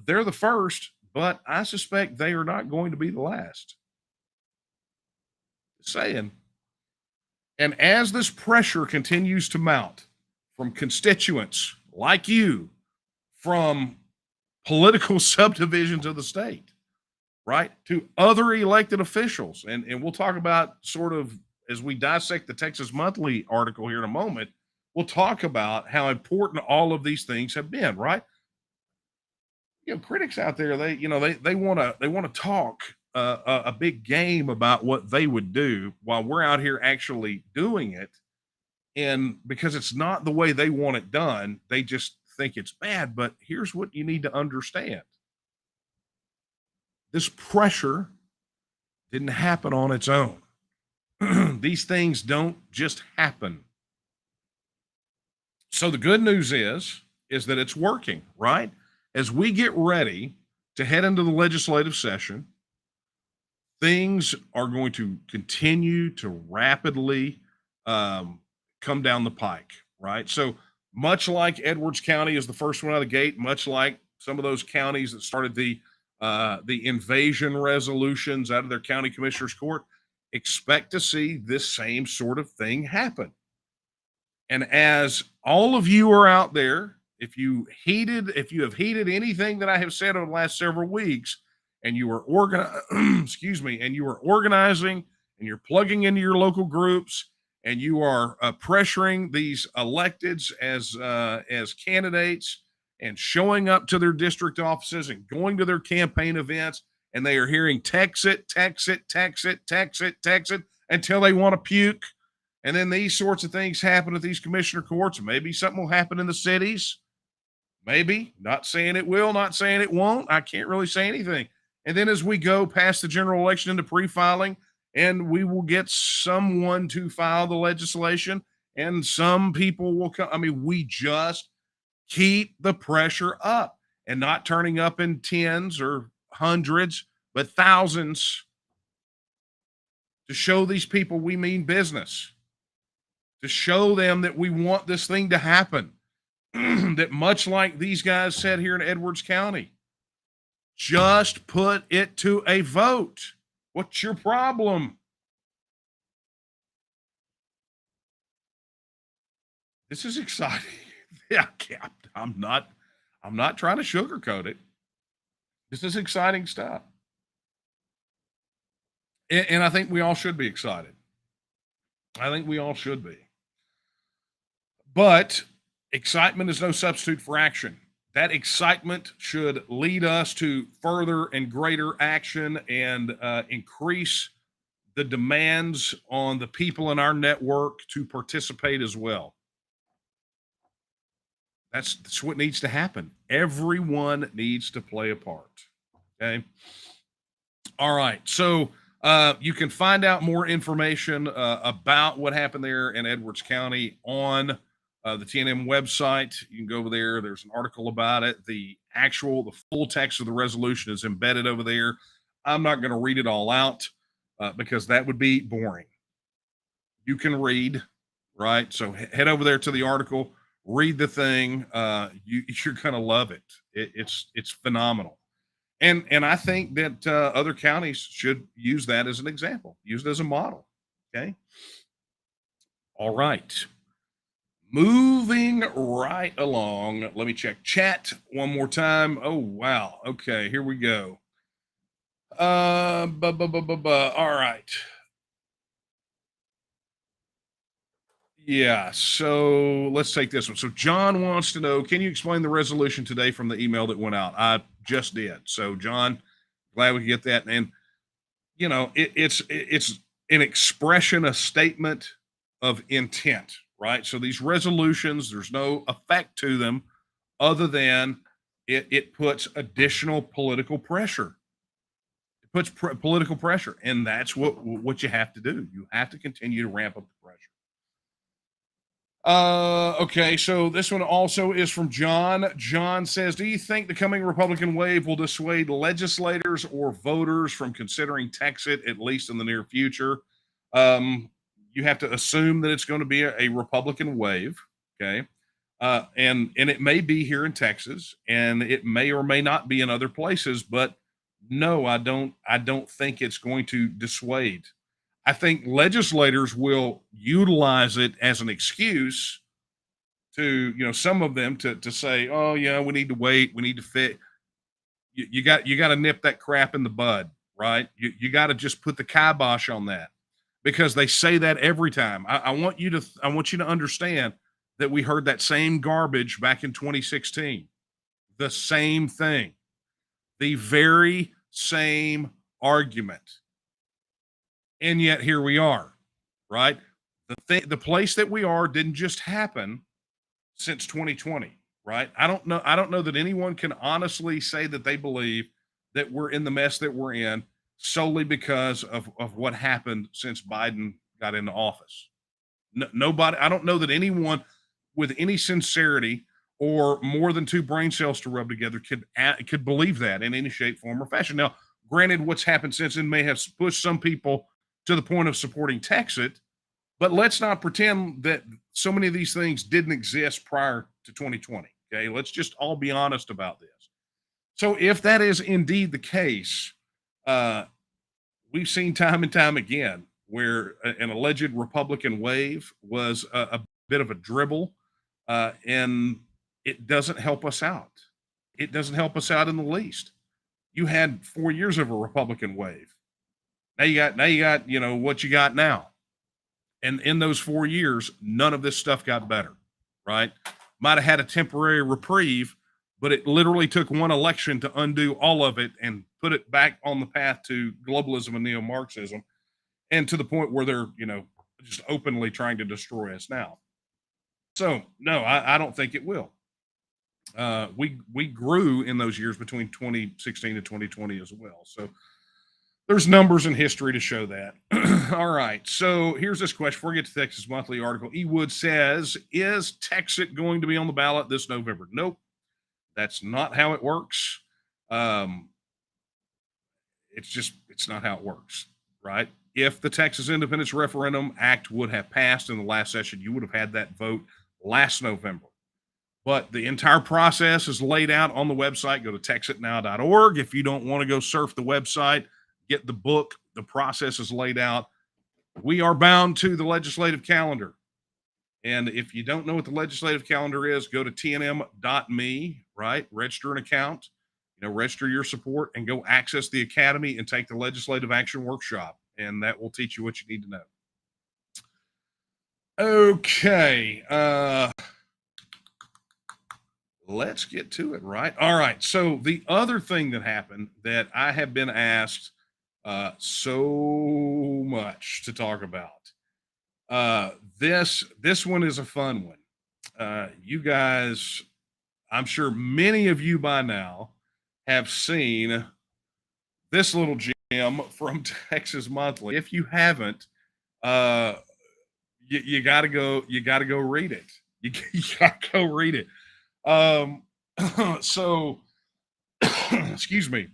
they're the first, but I suspect they are not going to be the last. Just saying. And as this pressure continues to mount, from constituents like you, from political subdivisions of the state, right, to other elected officials. And we'll talk about, sort of, as we dissect the Texas Monthly article here in a moment, we'll talk about how important all of these things have been, right? Critics out there, they want to talk a big game about what they would do while we're out here actually doing it. And because it's not the way they want it done, they just think it's bad. But here's what you need to understand. This pressure didn't happen on its own. These things don't just happen. So the good news is that it's working, right? As we get ready to head into the legislative session, things are going to continue to rapidly come down the pike, right? So much like Edwards County is the first one out of the gate, much like some of those counties that started the invasion resolutions out of their county commissioner's court, expect to see this same sort of thing happen. And as all of you are out there, if you have heeded anything that I have said over the last several weeks, and you are and you are organizing, and you're plugging into your local groups, and you are pressuring these electeds as candidates, and showing up to their district offices and going to their campaign events, and they are hearing TEXIT, TEXIT, TEXIT, TEXIT, TEXIT until they want to puke. And then these sorts of things happen at these commissioner courts. Maybe something will happen in the cities. Maybe. Not saying it will, not saying it won't. I can't really say anything. And then as we go past the general election into pre-filing, and we will get someone to file the legislation, and some people will come. I mean, we just keep the pressure up, and not turning up in tens or hundreds, but thousands, to show these people we mean business, to show them that we want this thing to happen. That much like these guys said here in Edwards County, just put it to a vote. What's your problem? This is exciting. Yeah, I'm not trying to sugarcoat it. This is exciting stuff. And I think we all should be excited. I think we all should be. But excitement is no substitute for action. That excitement should lead us to further and greater action, and increase the demands on the people in our network to participate as well. That's what needs to happen. Everyone needs to play a part. Okay. All right. So you can find out more information about what happened there in Edwards County on the TNM website. You can go over there. There's an article about it. The full text of the resolution is embedded over there. I'm not going to read it all out because that would be boring. You can read, right? So head over there to the article, read the thing. You're going to love it. It's phenomenal. And I think that other counties should use that as an example, use it as a model. Okay. All right. Moving right along. Let me check chat one more time. Oh, wow. Okay, here we go. All right. Yeah, so let's take this one. So John wants to know, can you explain the resolution today from the email that went out? I just did. So John, glad we could get that. And it's an expression, a statement of intent, right? So these resolutions, there's no effect to them other than it puts additional political pressure. It puts political pressure, and that's what you have to do. You have to continue to ramp up the pressure. Okay, so this one also is from John. John says, do you think the coming Republican wave will dissuade legislators or voters from considering TEXIT, at least in the near future? You have to assume that it's going to be a Republican wave, okay? And it may be here in Texas, and it may or may not be in other places, but no, I don't think it's going to dissuade. I think legislators will utilize it as an excuse to, some of them to say, oh, we need to wait, we need to fit. You got to nip that crap in the bud, right? You got to just put the kibosh on that, because they say that every time. I want you to understand that we heard that same garbage back in 2016, the same thing, the very same argument, and yet here we are, right? The place that we are didn't just happen since 2020. Right? I don't know that anyone can honestly say that they believe that we're in the mess that we're in solely because of what happened since Biden got into office. Nobody, I don't know that anyone with any sincerity or more than two brain cells to rub together could believe that in any shape, form, or fashion. Now, granted, what's happened since then may have pushed some people to the point of supporting TEXIT, but let's not pretend that so many of these things didn't exist prior to 2020. Okay, let's just all be honest about this. So if that is indeed the case, we've seen time and time again where an alleged Republican wave was a bit of a dribble, and it doesn't help us out. It doesn't help us out in the least. You had 4 years of a Republican wave. Now you got what you got now. And in those 4 years, none of this stuff got better, right? Might have had a temporary reprieve, but it literally took one election to undo all of it and put it back on the path to globalism and neo-Marxism, and to the point where they're, just openly trying to destroy us now. So, no, I don't think it will. We grew in those years between 2016 and 2020 as well. So, there's numbers in history to show that. All right. So here's this question. Before we get to Texas Monthly article, E. Wood says, is TEXIT going to be on the ballot this November? Nope. That's not how it works. It's not how it works, right? If the Texas Independence Referendum Act would have passed in the last session, you would have had that vote last November. But the entire process is laid out on the website. Go to texitnow.org. If you don't want to go surf the website, get the book. The process is laid out. We are bound to the legislative calendar. And if you don't know what the legislative calendar is, go to tnm.me, right? Register an account, register your support, and go access the academy and take the legislative action workshop. And that will teach you what you need to know. Okay. Let's get to it, right? All right. So the other thing that happened that I have been asked so much to talk about. This one is a fun one. You guys, I'm sure many of you by now have seen this little gem from Texas Monthly. If you haven't, you gotta go read it. You gotta go read it. So excuse me.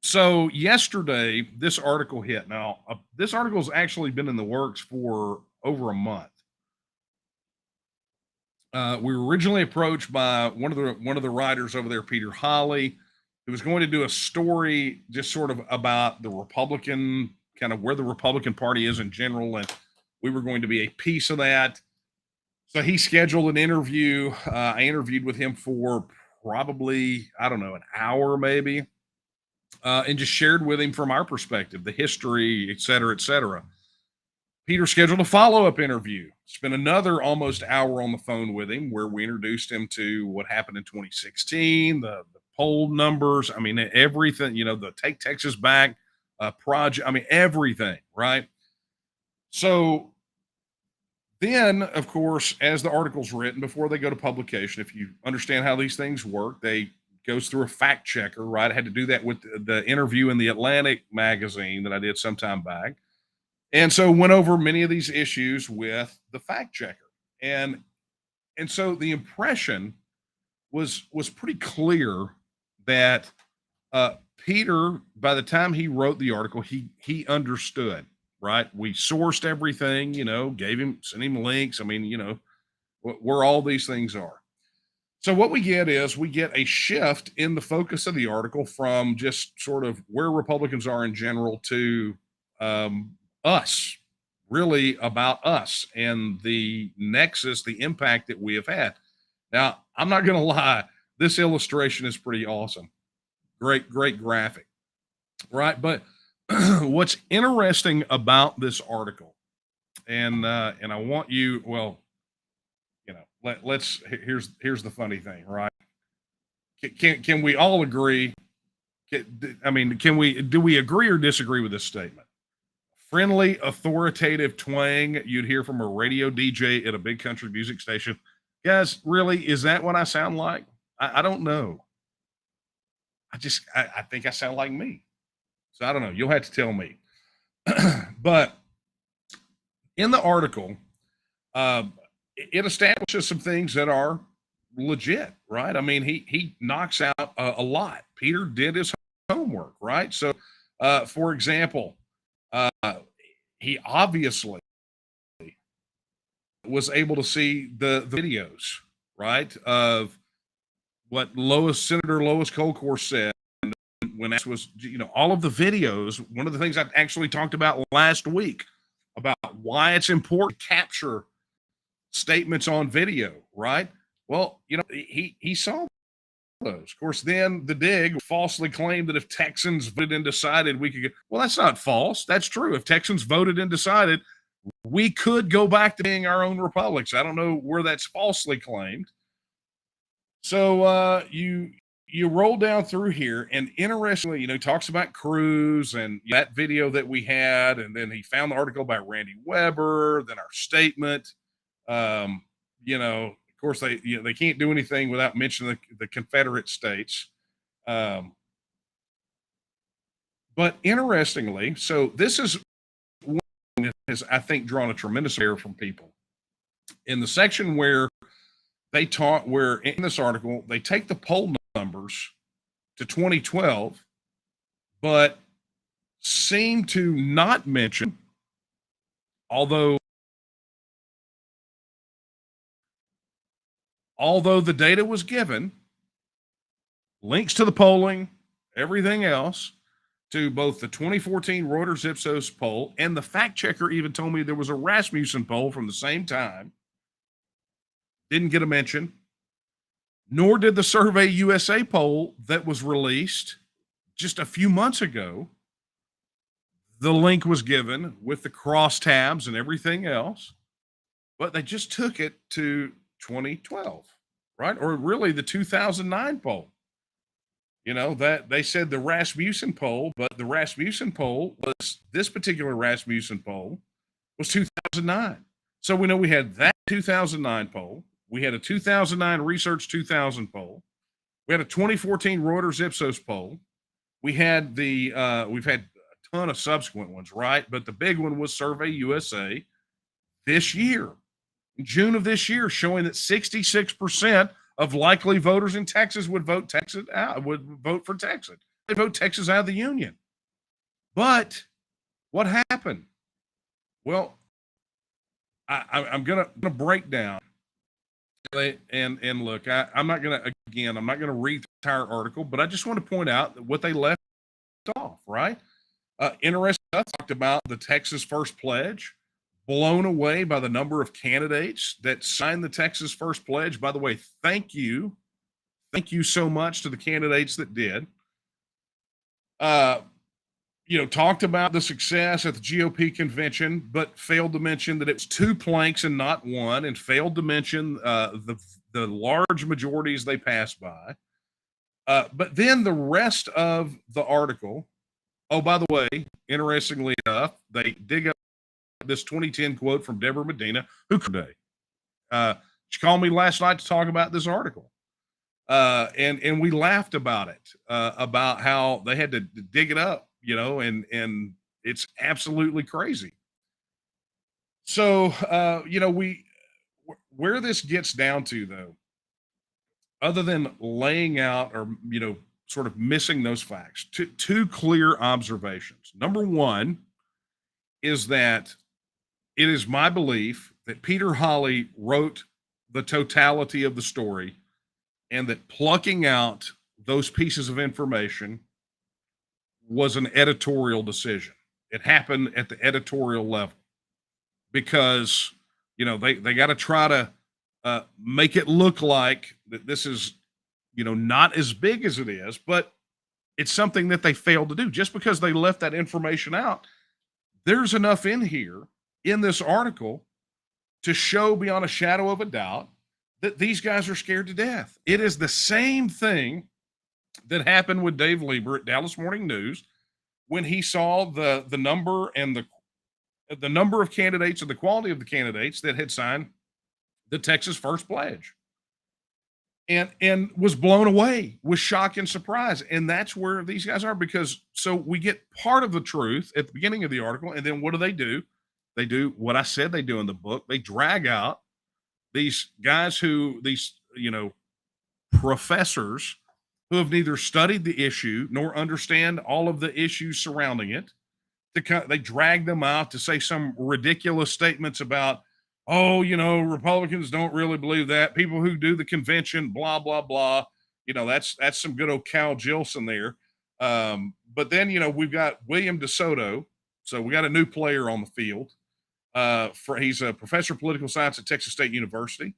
So yesterday, this article hit. Now, this article has actually been in the works for over a month. We were originally approached by one of the writers over there, Peter Hawley, who was going to do a story just sort of about the Republican, kind of where the Republican Party is in general, and we were going to be a piece of that. So he scheduled an interview. I interviewed with him for probably, an hour maybe. And just shared with him from our perspective, the history, et cetera, et cetera. Peter scheduled a follow-up interview. Spent another almost hour on the phone with him where we introduced him to what happened in 2016, the poll numbers. I mean, everything, the Take Texas Back project. I mean, everything, right? So then, of course, as the article's written, before they go to publication, if you understand how these things work, they goes through a fact checker, right? I had to do that with the interview in the Atlantic magazine that I did some time back. And so went over many of these issues with the fact checker. And so the impression was pretty clear that Peter, by the time he wrote the article, he understood, right? We sourced everything, sent him links. I mean, where all these things are. So what we get a shift in the focus of the article from just sort of where Republicans are in general to us, really about us and the nexus, the impact that we have had. Now, I'm not going to lie, this illustration is pretty awesome. Great, great graphic, right? But what's interesting about this article, and I want you, well, you know, here's the funny thing, right? Can we all agree? I mean, do we agree or disagree with this statement? Friendly, authoritative twang you'd hear from a radio DJ at a big country music station. Guys, really, is that what I sound like? I don't know. I think I sound like me. So I don't know. You'll have to tell me. But in the article, it establishes some things that are legit, right? I mean, he knocks out a lot. Peter did his homework, right? So, for example, he obviously was able to see the videos, right, of what Senator Lois Colcourt said when that was, you know, all of the videos. One of the things I actually talked about last week about why it's important to capture statements on video, right? Well, you know, he saw those. Of course, then the dig falsely claimed that if Texans voted and decided we could get, well, that's not false. That's true. If Texans voted and decided, we could go back to being our own republics. I don't know where that's falsely claimed. So you roll down through here, and interestingly, you know, he talks about Cruz and that video that we had, and then he found the article about Randy Weber, then our statement. You know, of course, they can't do anything without mentioning the Confederate States. But interestingly, so this is one that has, I think, drawn a tremendous error from people. In the section where where in this article, they take the poll numbers to 2012, but seem to not mention, although the data was given, links to the polling, everything else, to both the 2014 Reuters Ipsos poll, and the fact checker even told me there was a Rasmussen poll from the same time. Didn't get a mention. Nor did the Survey USA poll that was released just a few months ago. The link was given with the crosstabs and everything else, but they just took it to 2012, right? Or really the 2009 poll. You know, that they said the Rasmussen poll, but the Rasmussen poll was, this particular Rasmussen poll was 2009. So we know we had that 2009 poll. We had a 2009 Research 2000 poll. We had a 2014 Reuters Ipsos poll. We've had a ton of subsequent ones, right? But the big one was Survey USA this year, in June of this year, showing that 66% of likely voters in Texas would vote Texas out, would vote for Texas. They vote Texas out of the union. But what happened? Well, I'm gonna break down. And look, I'm not gonna read the entire article, but I just want to point out what they left off, right? Interesting stuff. Talked about the Texas First Pledge, blown away by the number of candidates that signed the Texas First Pledge. By the way, thank you so much to the candidates that did. You know, talked about the success at the GOP convention, but failed to mention that it was 2 planks and not one, and failed to mention the large majorities they passed by. But then the rest of the article, oh, by the way, interestingly enough, they dig up this 2010 quote from Deborah Medina, who today. She called me last night to talk about this article. And we laughed about it, about how they had to dig it up, you know, and it's absolutely crazy. So, you know, where this gets down to, though, other than laying out or, you know, sort of missing those facts, two clear observations. Number one is that it is my belief that Peter Hawley wrote the totality of the story, and that plucking out those pieces of information was an editorial decision. It happened at the editorial level. because, they got to try to make it look like that this is, not as big as it is, but it's something that they failed to do. Just because they left that information out, there's enough in here in this article to show beyond a shadow of a doubt that these guys are scared to death. It is the same thing that happened with Dave Lieber at Dallas Morning News when he saw the number and the number of candidates and the quality of the candidates that had signed the Texas First Pledge, and was blown away with shock and surprise. And that's where these guys are, because so we get part of the truth at the beginning of the article, and then what do? They do what I said they do in the book. They drag out these guys these professors who have neither studied the issue nor understand all of the issues surrounding it. They drag them out to say some ridiculous statements about, Republicans don't really believe that. People who do the convention, blah, blah, blah. That's some good old Cal Jilson there. But then, we've got William DeSoto. So we got a new player on the field. He's a professor of political science at Texas State University.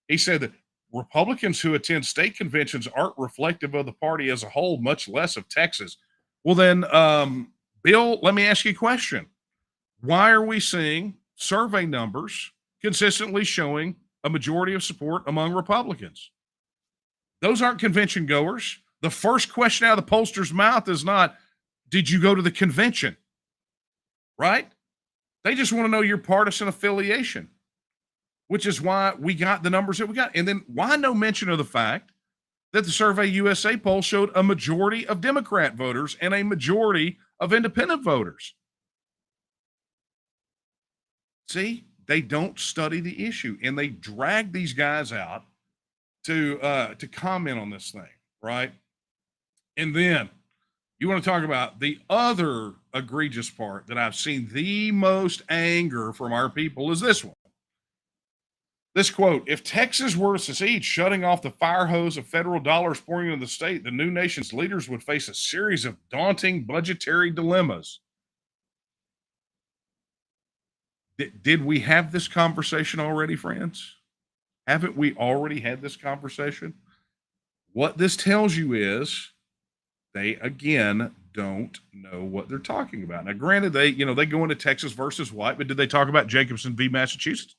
He said that Republicans who attend state conventions aren't reflective of the party as a whole, much less of Texas. Well, then, Bill, let me ask you a question. Why are we seeing survey numbers consistently showing a majority of support among Republicans? Those aren't convention goers. The first question out of the pollster's mouth is not, did you go to the convention? Right? They just want to know your partisan affiliation, which is why we got the numbers that we got. And then why no mention of the fact that the Survey USA poll showed a majority of Democrat voters and a majority of independent voters? See, they don't study the issue, and they drag these guys out to comment on this thing, right? And then you want to talk about the other egregious part that I've seen the most anger from our people is this one. This quote: if Texas were to secede, shutting off the fire hose of federal dollars pouring into the state, the new nation's leaders would face a series of daunting budgetary dilemmas. Did we have this conversation already, friends? Haven't we already had this conversation? What this tells you is they, again, don't know what they're talking about. Now, granted, they go into Texas versus White, but did they talk about Jacobson v. Massachusetts?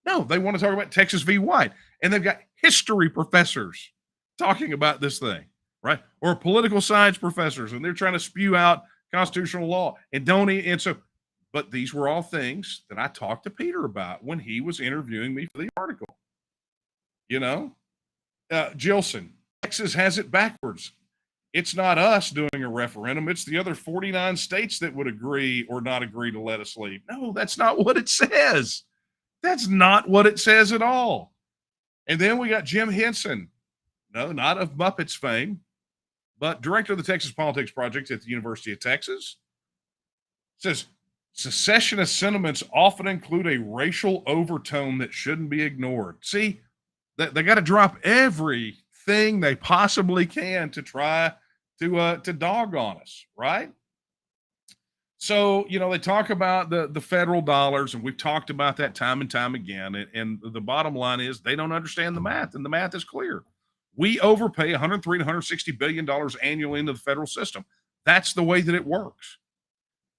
No, they want to talk about Texas v. White. And they've got history professors talking about this thing, right? Or political science professors, and they're trying to spew out constitutional law. But these were all things that I talked to Peter about when he was interviewing me for the article. Jilson, Texas has it backwards. It's not us doing a referendum. It's the other 49 states that would agree or not agree to let us leave. No, that's not what it says. That's not what it says at all. And then we got Jim Henson. No, not of Muppets fame, but director of the Texas Politics Project at the University of Texas. Says, secessionist sentiments often include a racial overtone that shouldn't be ignored. See, they got to drop everything they possibly can to try to dog on us, right? So, they talk about the federal dollars, and we've talked about that time and time again. And the bottom line is they don't understand the math, and the math is clear. We overpay $103 to $160 billion annually into the federal system. That's the way that it works.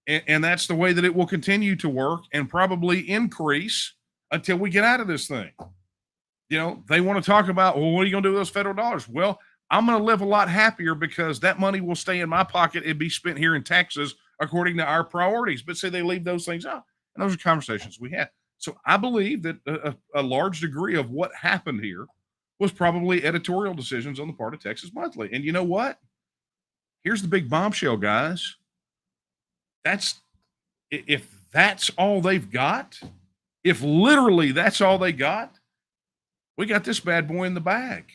And that's the way that it will continue to work and probably increase until we get out of this thing. They want to talk about, well, what are you going to do with those federal dollars? Well, I'm going to live a lot happier because that money will stay in my pocket and be spent here in Texas according to our priorities. But say they leave those things out. And those are conversations we had. So I believe that a large degree of what happened here was probably editorial decisions on the part of Texas Monthly. And you know what? Here's the big bombshell, guys. If that's all they've got, if literally that's all they got, we got this bad boy in the bag.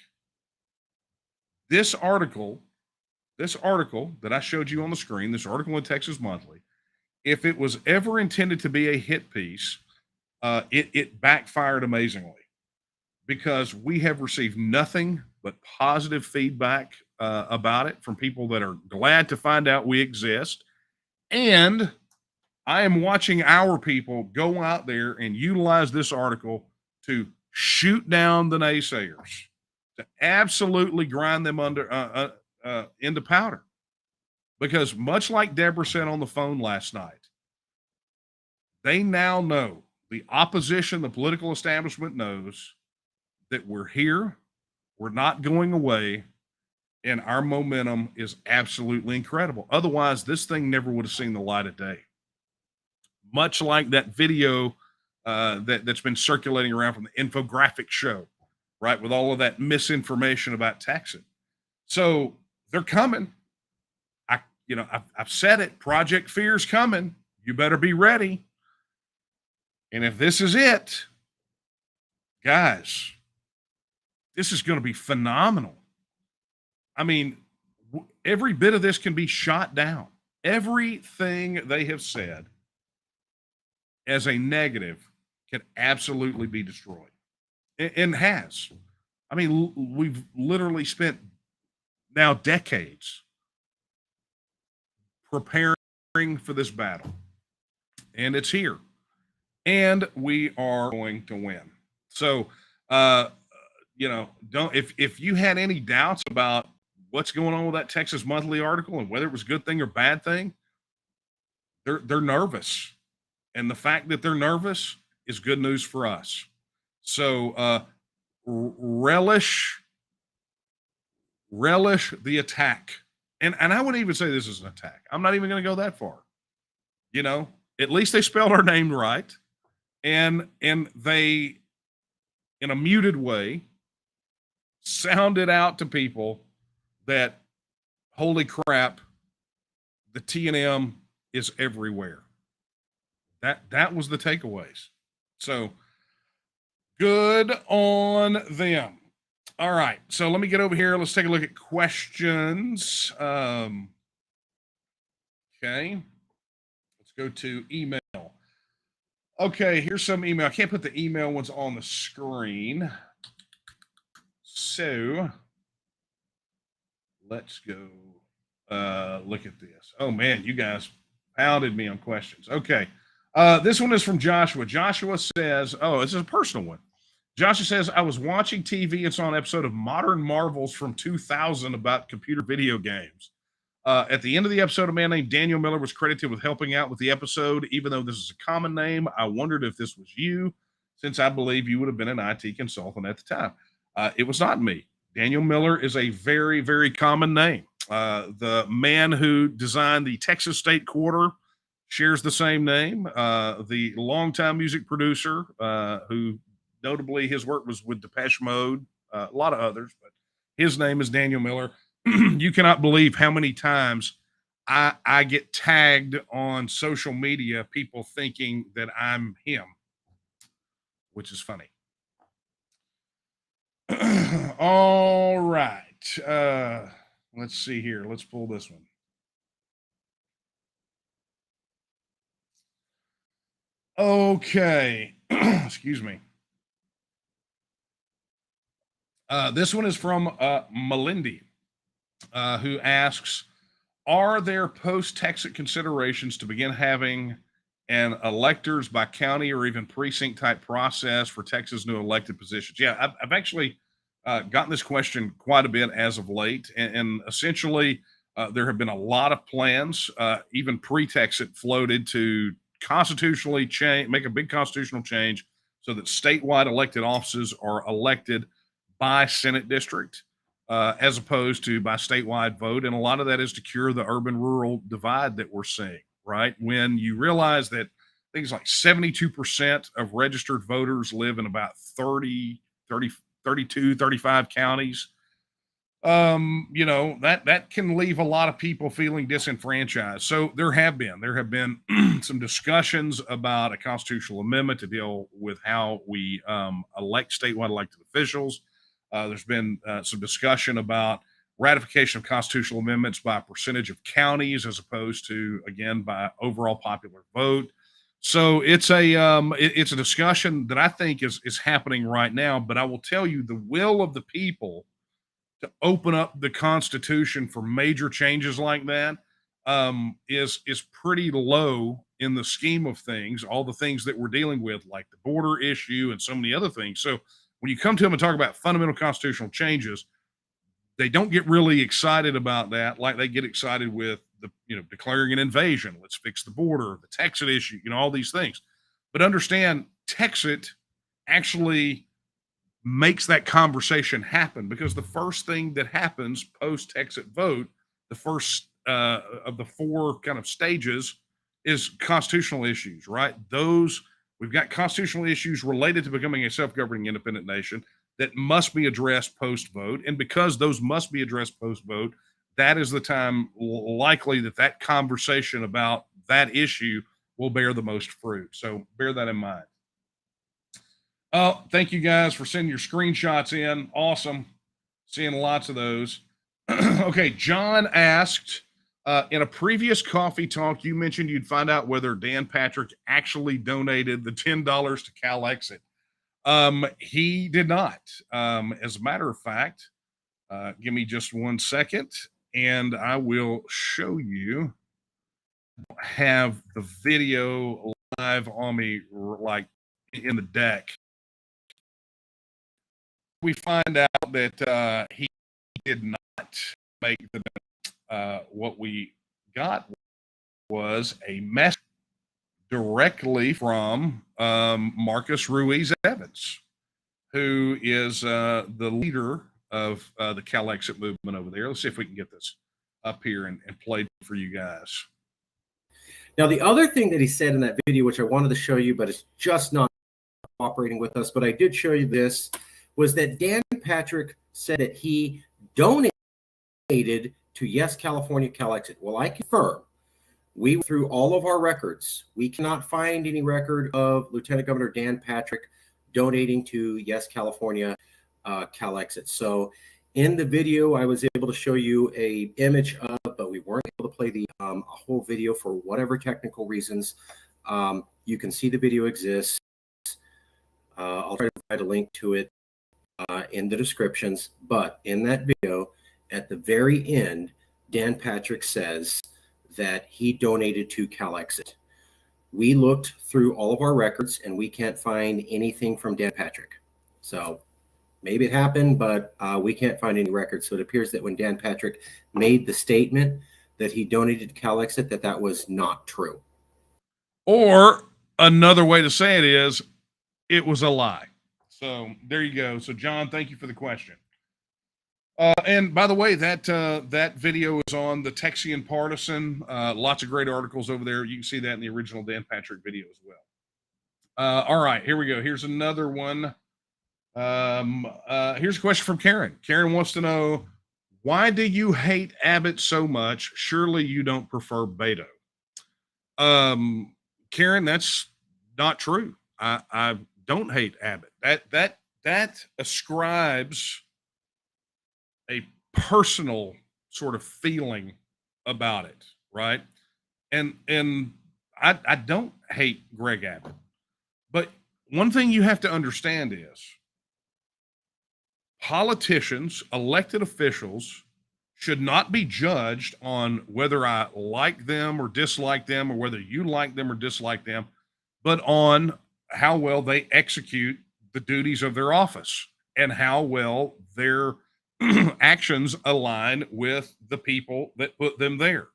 This article that I showed you on the screen, this article in Texas Monthly, if it was ever intended to be a hit piece, it backfired amazingly, because we have received nothing but positive feedback about it from people that are glad to find out we exist. And I am watching our people go out there and utilize this article to shoot down the naysayers, to absolutely grind them into powder. Because much like Deborah said on the phone last night, they now know, the opposition, the political establishment knows that we're here, we're not going away, and our momentum is absolutely incredible. Otherwise, this thing never would have seen the light of day. Much like that video that's been circulating around from the infographic show, right, with all of that misinformation about TEXIT. So they're coming. I've said it. Project Fear's coming. You better be ready. And if this is it, guys, this is going to be phenomenal. I mean, every bit of this can be shot down. Everything they have said as a negative can absolutely be destroyed, and has. I mean, we've literally spent now decades preparing for this battle, and it's here, and we are going to win. So, don't, if you had any doubts about what's going on with that Texas Monthly article and whether it was a good thing or bad thing, they're nervous, and the fact that they're nervous is good news for us. So, relish the attack. And I wouldn't even say this is an attack. I'm not even going to go that far. At least they spelled our name right. And they, in a muted way, sounded out to people that, holy crap, the T&M is everywhere. That was the takeaways. So good on them. All right, so let me get over here. Let's take a look at questions. Okay, let's go to email. Okay, here's some email. I can't put the email ones on the screen. So let's go look at this. Oh, man, you guys pounded me on questions. Okay, this one is from Joshua. Joshua says, oh, this is a personal one. Joshua says, I was watching TV and saw an episode of Modern Marvels from 2000 about computer video games. At the end of the episode, a man named Daniel Miller was credited with helping out with the episode. Even though this is a common name, I wondered if this was you, since I believe you would have been an IT consultant at the time. It was not me. Daniel Miller is a very, very common name. The man who designed the Texas State Quarter shares the same name. The longtime music producer, who notably his work was with Depeche Mode, a lot of others, but his name is Daniel Miller. You cannot believe how many times I get tagged on social media, people thinking that I'm him, which is funny. All right. Let's see here. Let's pull this one. Okay. Excuse me. This one is from Melindy, who asks, are there post-Texit considerations to begin having an electors by county or even precinct type process for Texas new elected positions? Yeah, I've actually gotten this question quite a bit as of late. And essentially, there have been a lot of plans, even pre-Texit floated, to constitutionally make a big constitutional change so that statewide elected offices are elected by Senate district, as opposed to by statewide vote. And a lot of that is to cure the urban-rural divide that we're seeing, right? When you realize that things like 72% of registered voters live in about 32, 35 counties, that can leave a lot of people feeling disenfranchised. So there have been some discussions about a constitutional amendment to deal with how we elect statewide elected officials. There's been some discussion about ratification of constitutional amendments by a percentage of counties as opposed to, again, by overall popular vote. So it's a discussion that I think is happening right now. But I will tell you, the will of the people to open up the Constitution for major changes like that is pretty low in the scheme of things, all the things that we're dealing with, like the border issue and so many other things. So when you come to them and talk about fundamental constitutional changes, they don't get really excited about that like they get excited with the, declaring an invasion. Let's fix the border, the TEXIT issue, all these things. But understand, TEXIT actually makes that conversation happen, because the first thing that happens post TEXIT vote, the first of the four kind of stages, is constitutional issues, right? We've got constitutional issues related to becoming a self-governing independent nation that must be addressed post-vote. And because those must be addressed post-vote, that is the time likely that conversation about that issue will bear the most fruit. So bear that in mind. Oh, thank you guys for sending your screenshots in. Awesome. Seeing lots of those. Okay, John asked, in a previous coffee talk, you mentioned you'd find out whether Dan Patrick actually donated the $10 to CalExit. He did not. As a matter of fact, give me just 1 second, and I will show you. I have the video live on me, like in the deck. We find out that he did not make the what we got was a message directly from Marcus Ruiz Evans, who is the leader of the CalExit movement over there. Let's see if we can get this up here and played for you guys. Now, the other thing that he said in that video, which I wanted to show you, but it's just not cooperating with us, but I did show you this, was that Dan Patrick said that he donated to Yes California CalExit. Well, I confirm, we went through all of our records. We cannot find any record of Lieutenant Governor Dan Patrick donating to Yes California CalExit. So in the video, I was able to show you a image of, but we weren't able to play the whole video for whatever technical reasons. You can see the video exists. I'll try to provide a link to it in the descriptions. But in that video, at the very end, Dan Patrick says that he donated to CalExit. We looked through all of our records and we can't find anything from Dan Patrick. So maybe it happened, but we can't find any records. So it appears that when Dan Patrick made the statement that he donated to CalExit, that was not true. Or another way to say it is, it was a lie. So there you go. So John, thank you for the question. And by the way, that video is on the Texian Partisan. Lots of great articles over there. You can see that in the original Dan Patrick video as well. All right, here we go. Here's another one. Here's a question from Karen. Karen wants to know, why do you hate Abbott so much? Surely you don't prefer Beto. Karen, that's not true. I don't hate Abbott. That ascribes a personal sort of feeling about it, right? And I don't hate Greg Abbott. But one thing you have to understand is politicians, elected officials, should not be judged on whether I like them or dislike them, or whether you like them or dislike them, but on how well they execute the duties of their office and how well their actions align with the people that put them there.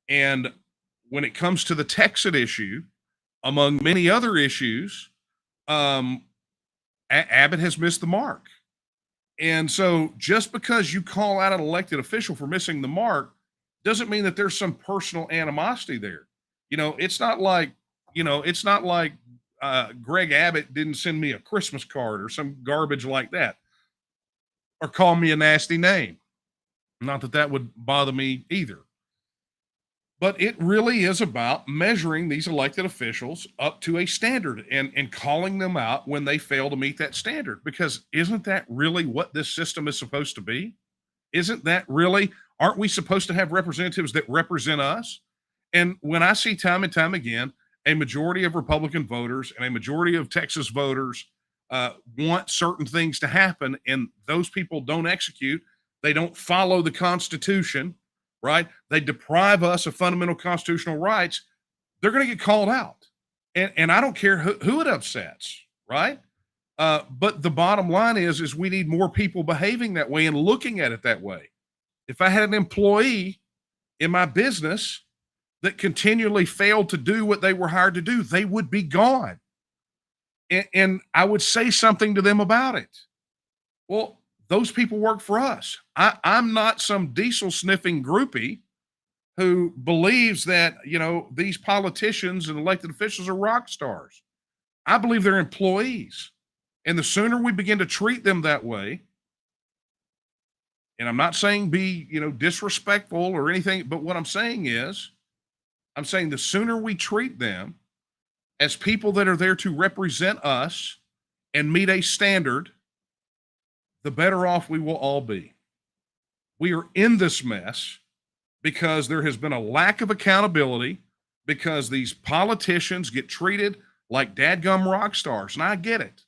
And when it comes to the TEXIT issue, among many other issues, Abbott has missed the mark. And so just because you call out an elected official for missing the mark doesn't mean that there's some personal animosity there. It's not like Greg Abbott didn't send me a Christmas card or some garbage like that, or call me a nasty name. Not that would bother me either. But it really is about measuring these elected officials up to a standard and calling them out when they fail to meet that standard. Because isn't that really what this system is supposed to be? Aren't we supposed to have representatives that represent us? And when I see time and time again, a majority of Republican voters and a majority of Texas voters want certain things to happen, and those people don't execute, they don't follow the Constitution, right? They deprive us of fundamental constitutional rights. they're going to get called out. And I don't care who it upsets, right? But the bottom line is we need more people behaving that way and looking at it that way. If I had an employee in my business that continually failed to do what they were hired to do, they would be gone. And I would say something to them about it. Well, those people work for us. I'm not some diesel sniffing groupie who believes that, these politicians and elected officials are rock stars. I believe they're employees. And the sooner we begin to treat them that way, and I'm not saying be, disrespectful or anything, but what I'm saying is, I'm saying the sooner we treat them as people that are there to represent us and meet a standard, the better off we will all be. We are in this mess because there has been a lack of accountability, because these politicians get treated like dadgum rock stars. And I get it.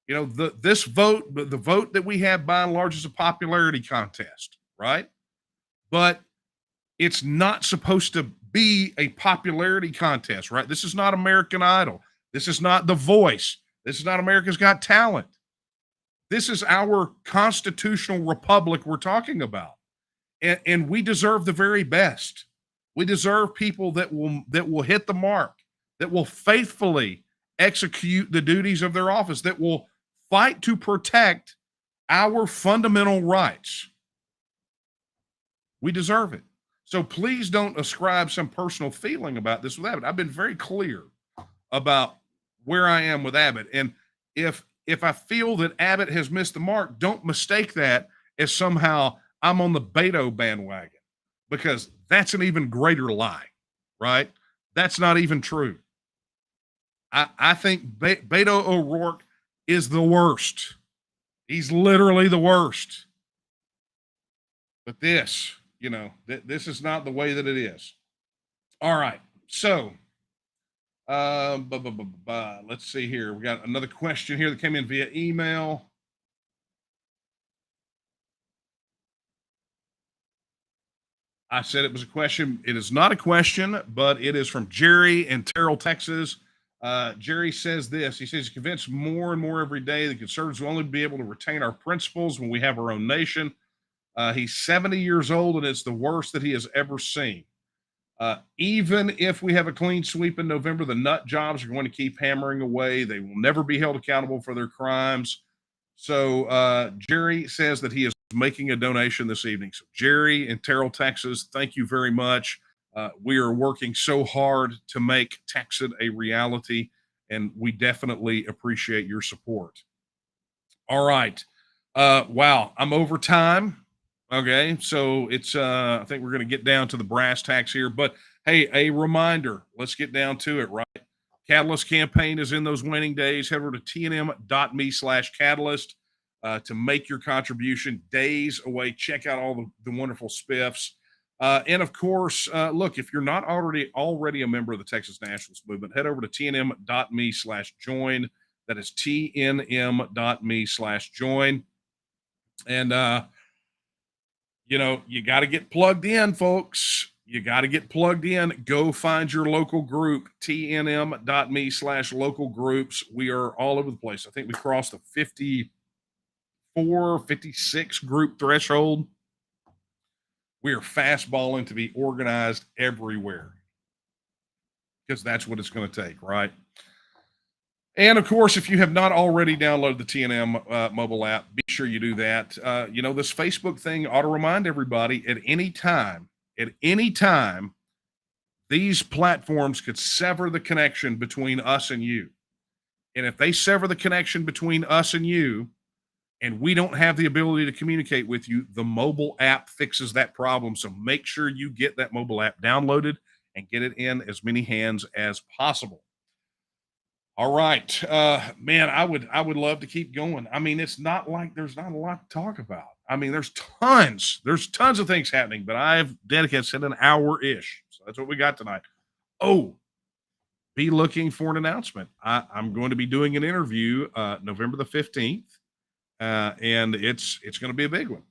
The vote that we have by and large is a popularity contest, right? But it's not supposed to be a popularity contest, right? This is not American Idol. This is not The Voice. This is not America's Got Talent. This is our constitutional republic we're talking about. And we deserve the very best. We deserve people that will hit the mark, that will faithfully execute the duties of their office, that will fight to protect our fundamental rights. We deserve it. So please don't ascribe some personal feeling about this with Abbott. I've been very clear about where I am with Abbott. And if I feel that Abbott has missed the mark, don't mistake that as somehow I'm on the Beto bandwagon, because that's an even greater lie, right? That's not even true. I think Beto O'Rourke is the worst. He's literally the worst. But this is not the way that it is. All right. So, let's see here. We got another question here that came in via email. I said it was a question. It is not a question, but it is from Jerry in Terrell, Texas. Jerry says this. He says, he's convinced more and more every day that conservatives will only be able to retain our principles when we have our own nation. He's 70 years old, and it's the worst that he has ever seen. Even if we have a clean sweep in November, the nut jobs are going to keep hammering away. They will never be held accountable for their crimes. So Jerry says that he is making a donation this evening. So Jerry in Terrell, Texas, thank you very much. We are working so hard to make TEXIT a reality, and we definitely appreciate your support. All right. Wow, I'm over time. Okay, so it's I think we're going to get down to the brass tacks here, but hey, a reminder, let's get down to it, right? Catalyst campaign is in those winning days. Head over to tnm.me/catalyst to make your contribution. Days away. Check out all the wonderful spiffs. And of course, look, if you're not already a member of the Texas Nationalist movement, head over to tnm.me/join. That is tnm.me/join. And, you got to get plugged in, folks. You got to get plugged in. Go find your local group, tnm.me/local groups. We are all over the place. I think we crossed the 54, 56 group threshold. We are fastballing to be organized everywhere, because that's what it's going to take, right? And of course, if you have not already downloaded the TNM mobile app, be sure you do that. This Facebook thing ought to remind everybody at any time, these platforms could sever the connection between us and you. And if they sever the connection between us and you, and we don't have the ability to communicate with you, the mobile app fixes that problem. So make sure you get that mobile app downloaded and get it in as many hands as possible. All right, man, I would love to keep going. I mean, it's not like there's not a lot to talk about. I mean, there's tons of things happening, but I've dedicated an hour-ish. So that's what we got tonight. Oh, be looking for an announcement. I'm going to be doing an interview November the 15th, and it's going to be a big one.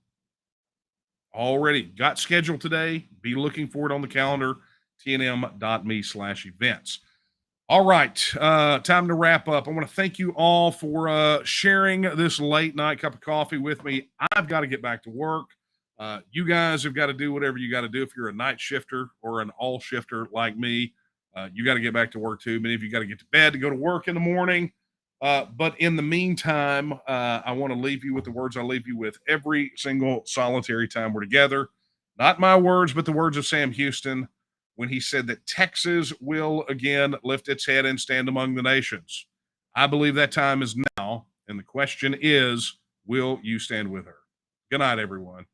Already got scheduled today. Be looking for it on the calendar. tnm.me/events. All right, time to wrap up. I want to thank you all for sharing this late night cup of coffee with me. I've got to get back to work. You guys have got to do whatever you got to do. If you're a night shifter or an all shifter like me, you got to get back to work too. Many of you got to get to bed to go to work in the morning. But in the meantime, I want to leave you with the words I leave you with every single solitary time we're together. Not my words, but the words of Sam Houston when he said that Texas will again lift its head and stand among the nations. I believe that time is now. And the question is, will you stand with her? Good night, everyone.